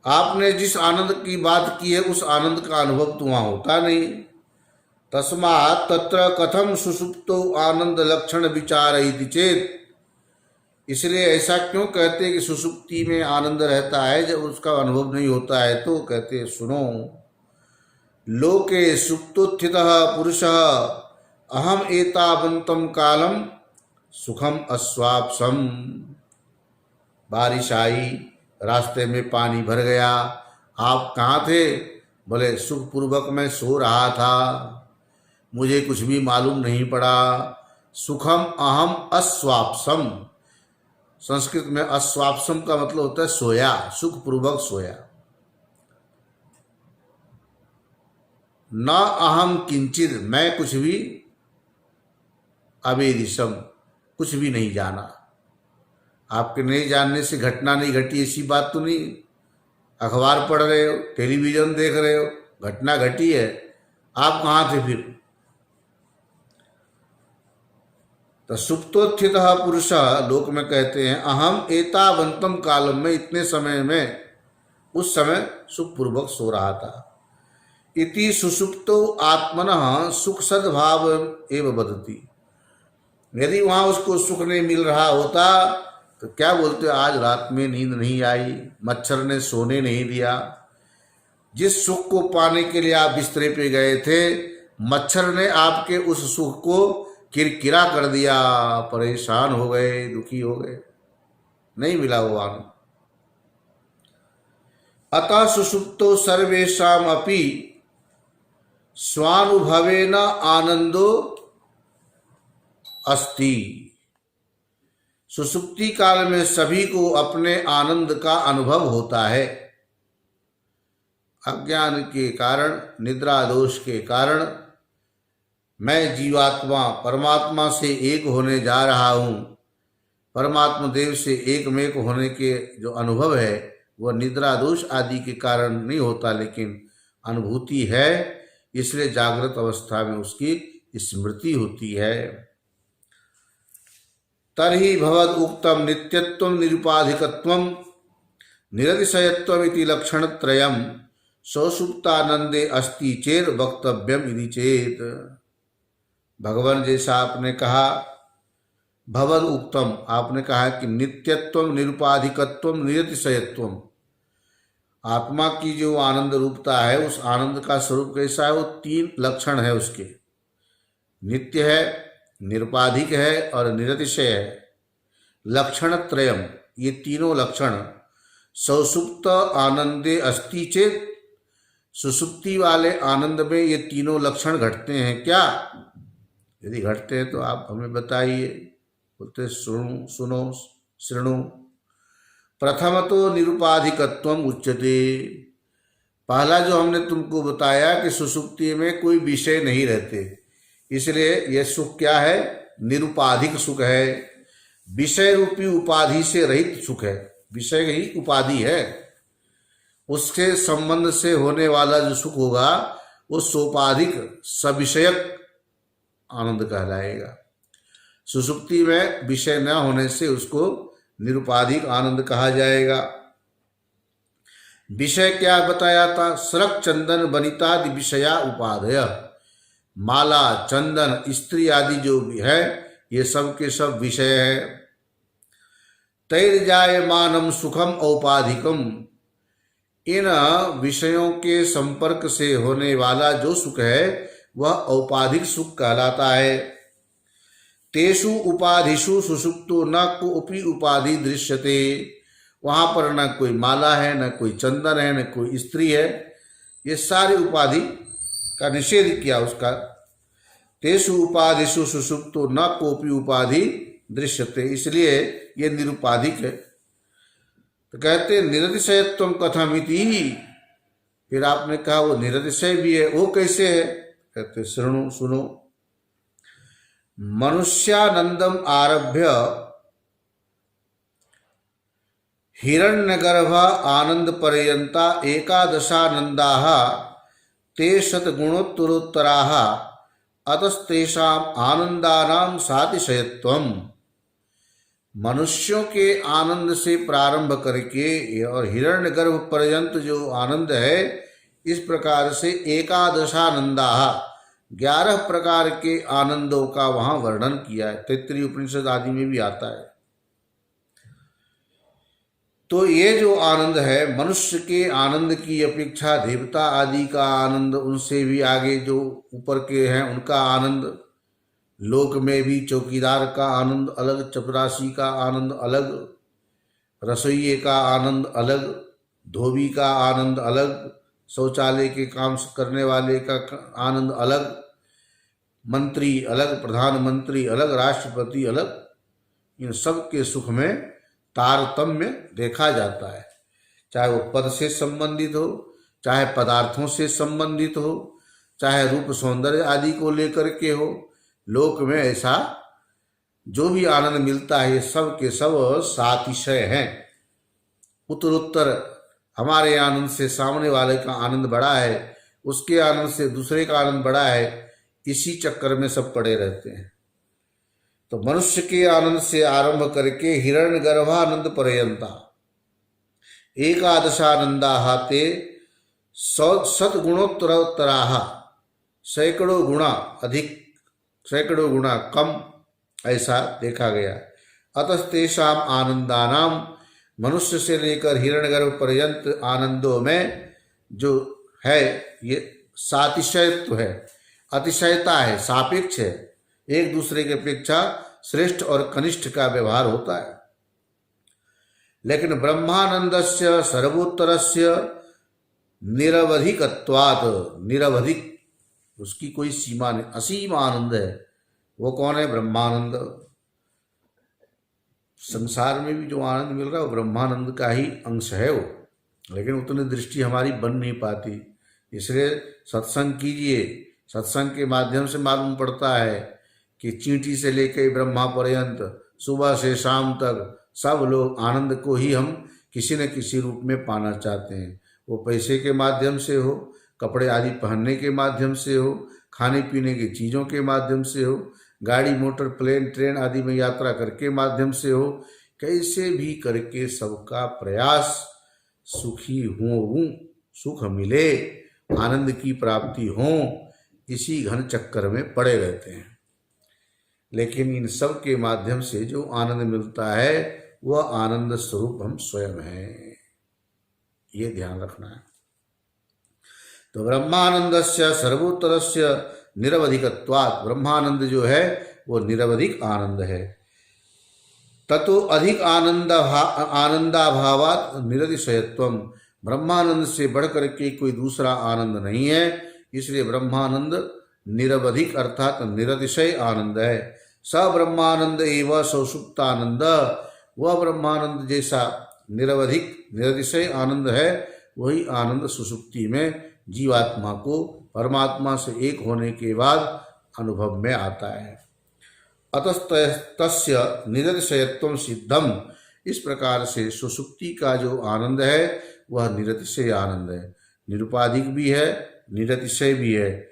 आपने जिस आनंद की बात की है उस आनंद का अनुभव तो वहाँ होता नहीं। तस्मात् तत्र कथम सुषुप्तो आनंद लक्षण विचारयति चेत। इसलिए ऐसा क्यों कहते हैं कि सुषुप्ति में आनंद रहता है जब उसका अनुभव नहीं होता है? तो कहते हैं, सुनो, लोके सुप्तोत्थितः पुरुषः अहम एतावन्तं कालम सुखम अस्वाप्सम। बारिश आई, रास्ते में पानी भर गया, आप कहाँ थे? बोले सुखपूर्वक मैं सो रहा था, मुझे कुछ भी मालूम नहीं पड़ा। सुखम अहम अस्वाप्सम। संस्कृत में अस्वाप्सम का मतलब होता है सोया, सुखपूर्वक सोया। न अहम किंचित, मैं कुछ भी, अवेदिशम, कुछ भी नहीं जाना। आपके नहीं जानने से घटना नहीं घटी ऐसी बात तो नहीं। अखबार पढ़ रहे हो, टेलीविजन देख रहे हो, घटना घटी है, आप कहाँ थे फिर? तो सुप्तोत्थित पुरुष लोक में कहते हैं अहम एतावंतम कालम में, इतने समय में, उस समय सुखपूर्वक सो रहा था। इति सुषुप्तो आत्मनः सुख सद्भाव एव बदती। यदि वहाँ उसको सुख नहीं मिल रहा होता तो क्या बोलते, आज रात में नींद नहीं आई, मच्छर ने सोने नहीं दिया। जिस सुख को पाने के लिए आप बिस्तरे पे गए थे, मच्छर ने आपके उस सुख को किरकिरा कर दिया, परेशान हो गए, दुखी हो गए, नहीं मिला वो आनंद। अतः सुषुप्तो सर्वेषाम अपि स्वानुभवेन आनंदो अस्ति। सुषुप्ति काल में सभी को अपने आनंद का अनुभव होता है। अज्ञान के कारण, निद्रा दोष के कारण मैं जीवात्मा परमात्मा से एक होने जा रहा हूँ। परमात्मा देव से एक में एक होने के जो अनुभव है वह निद्रा दोष आदि के कारण नहीं होता, लेकिन अनुभूति है। इसलिए जागृत अवस्था में उसकी स्मृति होती है। तर्हि भवद उक्तम नित्यत्वम निरुपाधिकत्वम निरतिशयत्वम इति लक्षणत्रयम् सुषुप्तानंदे अस्ति चेत वक्तव्यम इति चेत। भगवान जैसा आपने कहा, भवद उक्तम, आपने कहा कि नित्यत्वम निरुपाधिकत्वम निरतिशयत्वम, आत्मा की जो आनंद रूपता है उस आनंद का स्वरूप कैसा है? वो तीन लक्षण है उसके, नित्य है, निरुपाधिक है और निरतिशय है। लक्षण त्रयम, ये तीनों लक्षण सौसुप्त आनंदे अस्ति चेत, सुसुप्ति वाले आनंद में ये तीनों लक्षण घटते हैं क्या? यदि घटते हैं तो आप हमें बताइए। बोलते सुनो शृणु। प्रथम तो निरुपाधिकत्वम उच्यते। पहला जो हमने तुमको बताया कि सुसुप्ति में कोई विषय नहीं रहते, इसलिए यह सुख क्या है? निरुपाधिक सुख है, विषय रूपी उपाधि से रहित सुख है। विषय ही उपाधि है, उसके संबंध से होने वाला जो सुख होगा वो सोपाधिक सविषयक आनंद कहलाएगा। सुसुप्ति में विषय न होने से उसको निरुपाधिक आनंद कहा जाएगा। विषय क्या बताया था? सरक चंदन वनितादि विषया उपाधय। माला, चंदन, स्त्री आदि जो भी है ये सब के सब विषय है। तैर्जायमानम सुखम औपाधिकम। इन विषयों के संपर्क से होने वाला जो सुख है वह औपाधिक सुख कहलाता है। तेषु उपाधिषु सुषुप्तो न कोपि उपाधि दृश्यते। वहाँ पर न कोई माला है, न कोई चंदन है, न कोई स्त्री है। ये सारी उपाधि का निषेध किया उसका। तेषु उपाधिषु सुषुप्तो न कोपि उपाधि दृश्यते, इसलिए ये निरुपाधिक है। तो कहते निरतिशयत्वम कथमिति। फिर आपने कहा वो निरतिशय भी है, वो कैसे है? कहते सुनो। मनुष्यानंदम आरभ्य हिरण्यगर्भ आनंद पर्यंता एकादशानंदाः ते शतगुणोत्तरोत्तराः अतस्तेषाम् आनंदानां सातिशयत्वम्। मनुष्यों के आनंद से प्रारंभ करके और हिरण्यगर्भ पर्यंत जो आनंद है, इस प्रकार से एकादशानंदाः 11 प्रकार के आनंदों का वहां वर्णन किया है। तैत्तिरीय उपनिषद आदि में भी आता है। तो ये जो आनंद है, मनुष्य के आनंद की अपेक्षा देवता आदि का आनंद, उनसे भी आगे जो ऊपर के हैं उनका आनंद, लोक में भी चौकीदार का आनंद अलग, चपरासी का आनंद अलग, रसोइये का आनंद अलग, धोबी का आनंद अलग, शौचालय के काम करने वाले का आनंद अलग, मंत्री अलग, प्रधानमंत्री अलग, राष्ट्रपति अलग। इन सब के सुख में तारतम्य देखा जाता है, चाहे वो पद से संबंधित हो, चाहे पदार्थों से संबंधित हो, चाहे रूप सौंदर्य आदि को लेकर के हो। लोक में ऐसा जो भी आनंद मिलता है ये सब के सब सातिशय हैं। उत्तरोत्तर हमारे आनंद से सामने वाले का आनंद बड़ा है, उसके आनंद से दूसरे का आनंद बड़ा है, इसी चक्कर में सब पड़े रहते हैं। तो मनुष्य के आनंद से आरंभ करके हिरण्यगर्भानंद पर्यंता एकादशानंदाः ते शतगुणोत्तरोत्तराः, सैकड़ों गुणा अधिक, सैकड़ों गुणा कम, ऐसा देखा गया। अतस्तेषाम आनंदानाम, मनुष्य से लेकर हिरण्यगर्भ पर्यंत आनंदों में जो है ये सातिशयत्व है, अतिशयता है, सापेक्ष है, एक दूसरे की अपेक्षा श्रेष्ठ और कनिष्ठ का व्यवहार होता है। लेकिन ब्रह्मानंदस्य सर्वोत्तरस्य निरवधिकत्वात्, निरवधिक, उसकी कोई सीमा नहीं, असीम आनंद है। वो कौन है? ब्रह्मानंद। संसार में भी जो आनंद मिल रहा है वो ब्रह्मानंद का ही अंश है वो, लेकिन उतनी दृष्टि हमारी बन नहीं पाती। इसलिए सत्संग कीजिए, सत्संग के माध्यम से मालूम पड़ता है कि चींटी से लेकर ब्रह्मा पर्यंत, सुबह से शाम तक सब लोग आनंद को ही हम किसी न किसी रूप में पाना चाहते हैं। वो पैसे के माध्यम से हो, कपड़े आदि पहनने के माध्यम से हो, खाने पीने की चीज़ों के माध्यम से हो, गाड़ी मोटर प्लेन ट्रेन आदि में यात्रा करके माध्यम से हो, कैसे भी करके सबका प्रयास सुखी हूँ, सुख मिले, आनंद की प्राप्ति हो, इसी घन चक्कर में पड़े रहते हैं। लेकिन इन सब के माध्यम से जो आनंद मिलता है वह आनंद स्वरूप हम स्वयं हैं, ये ध्यान रखना है। तो ब्रह्मानंदस्य सर्वोत्तरस्य निरवधिकत्वात्, ब्रह्मानंद जो है वो निरवधिक आनंद है। ततो अधिक आनंदाभावात निरतिशयत्वम, ब्रह्मानंद से बढ़कर के कोई दूसरा आनंद नहीं है, इसलिए ब्रह्मानंद निरवधिक अर्थात निरतिशय आनंद है। स ब्रह्मानंद एवं सौसुप्तानंद, वह ब्रह्मानंद जैसा निरवधिक निरतिशय आनंद है, वही आनंद सुसुप्ति में जीवात्मा को परमात्मा से एक होने के बाद अनुभव में आता है। अतस्तस्य निरतिशयत्वं सिद्धम, इस प्रकार से सुसुप्ति का जो आनंद है वह निरतिशय आनंद है, निरुपाधिक भी है, निरतिशय भी है।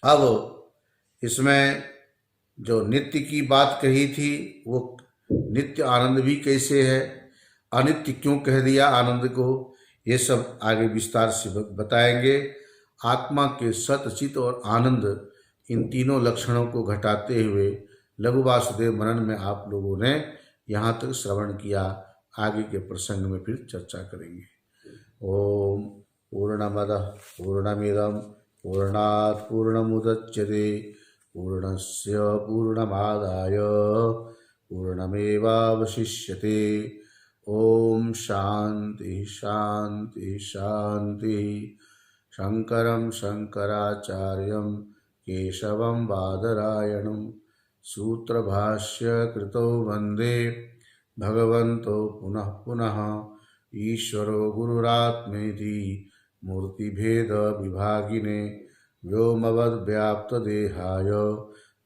अब इसमें जो नित्य की बात कही थी वो नित्य आनंद भी कैसे है, अनित्य क्यों कह दिया आनंद को, ये सब आगे विस्तार से बताएंगे। आत्मा के सत, चित और आनंद, इन तीनों लक्षणों को घटाते हुए लघु वासुदेव मनन में आप लोगों ने यहाँ तक श्रवण किया। आगे के प्रसंग में फिर चर्चा करेंगे। ओम पूर्णमदः पूर्णमिदं पूर्णात् पूर्णमुदच्यते पूर्णस्य पूर्णमादाय पूर्णमेवावशिष्यते। ओम शांति शांति शांति। शंकरं शंकराचार्यं केशवं बादरायणं सूत्रभाष्यकृतौ वन्दे भगवन्तो पुनः पुनः। ईश्वरो गुरुरात्मेति मूर्तिभेदविभागिने व्योमवद्व्याप्तदेहाय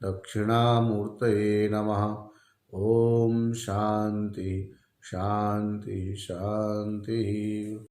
दक्षिणामूर्तये नमः। ओम शांति शांति शांति।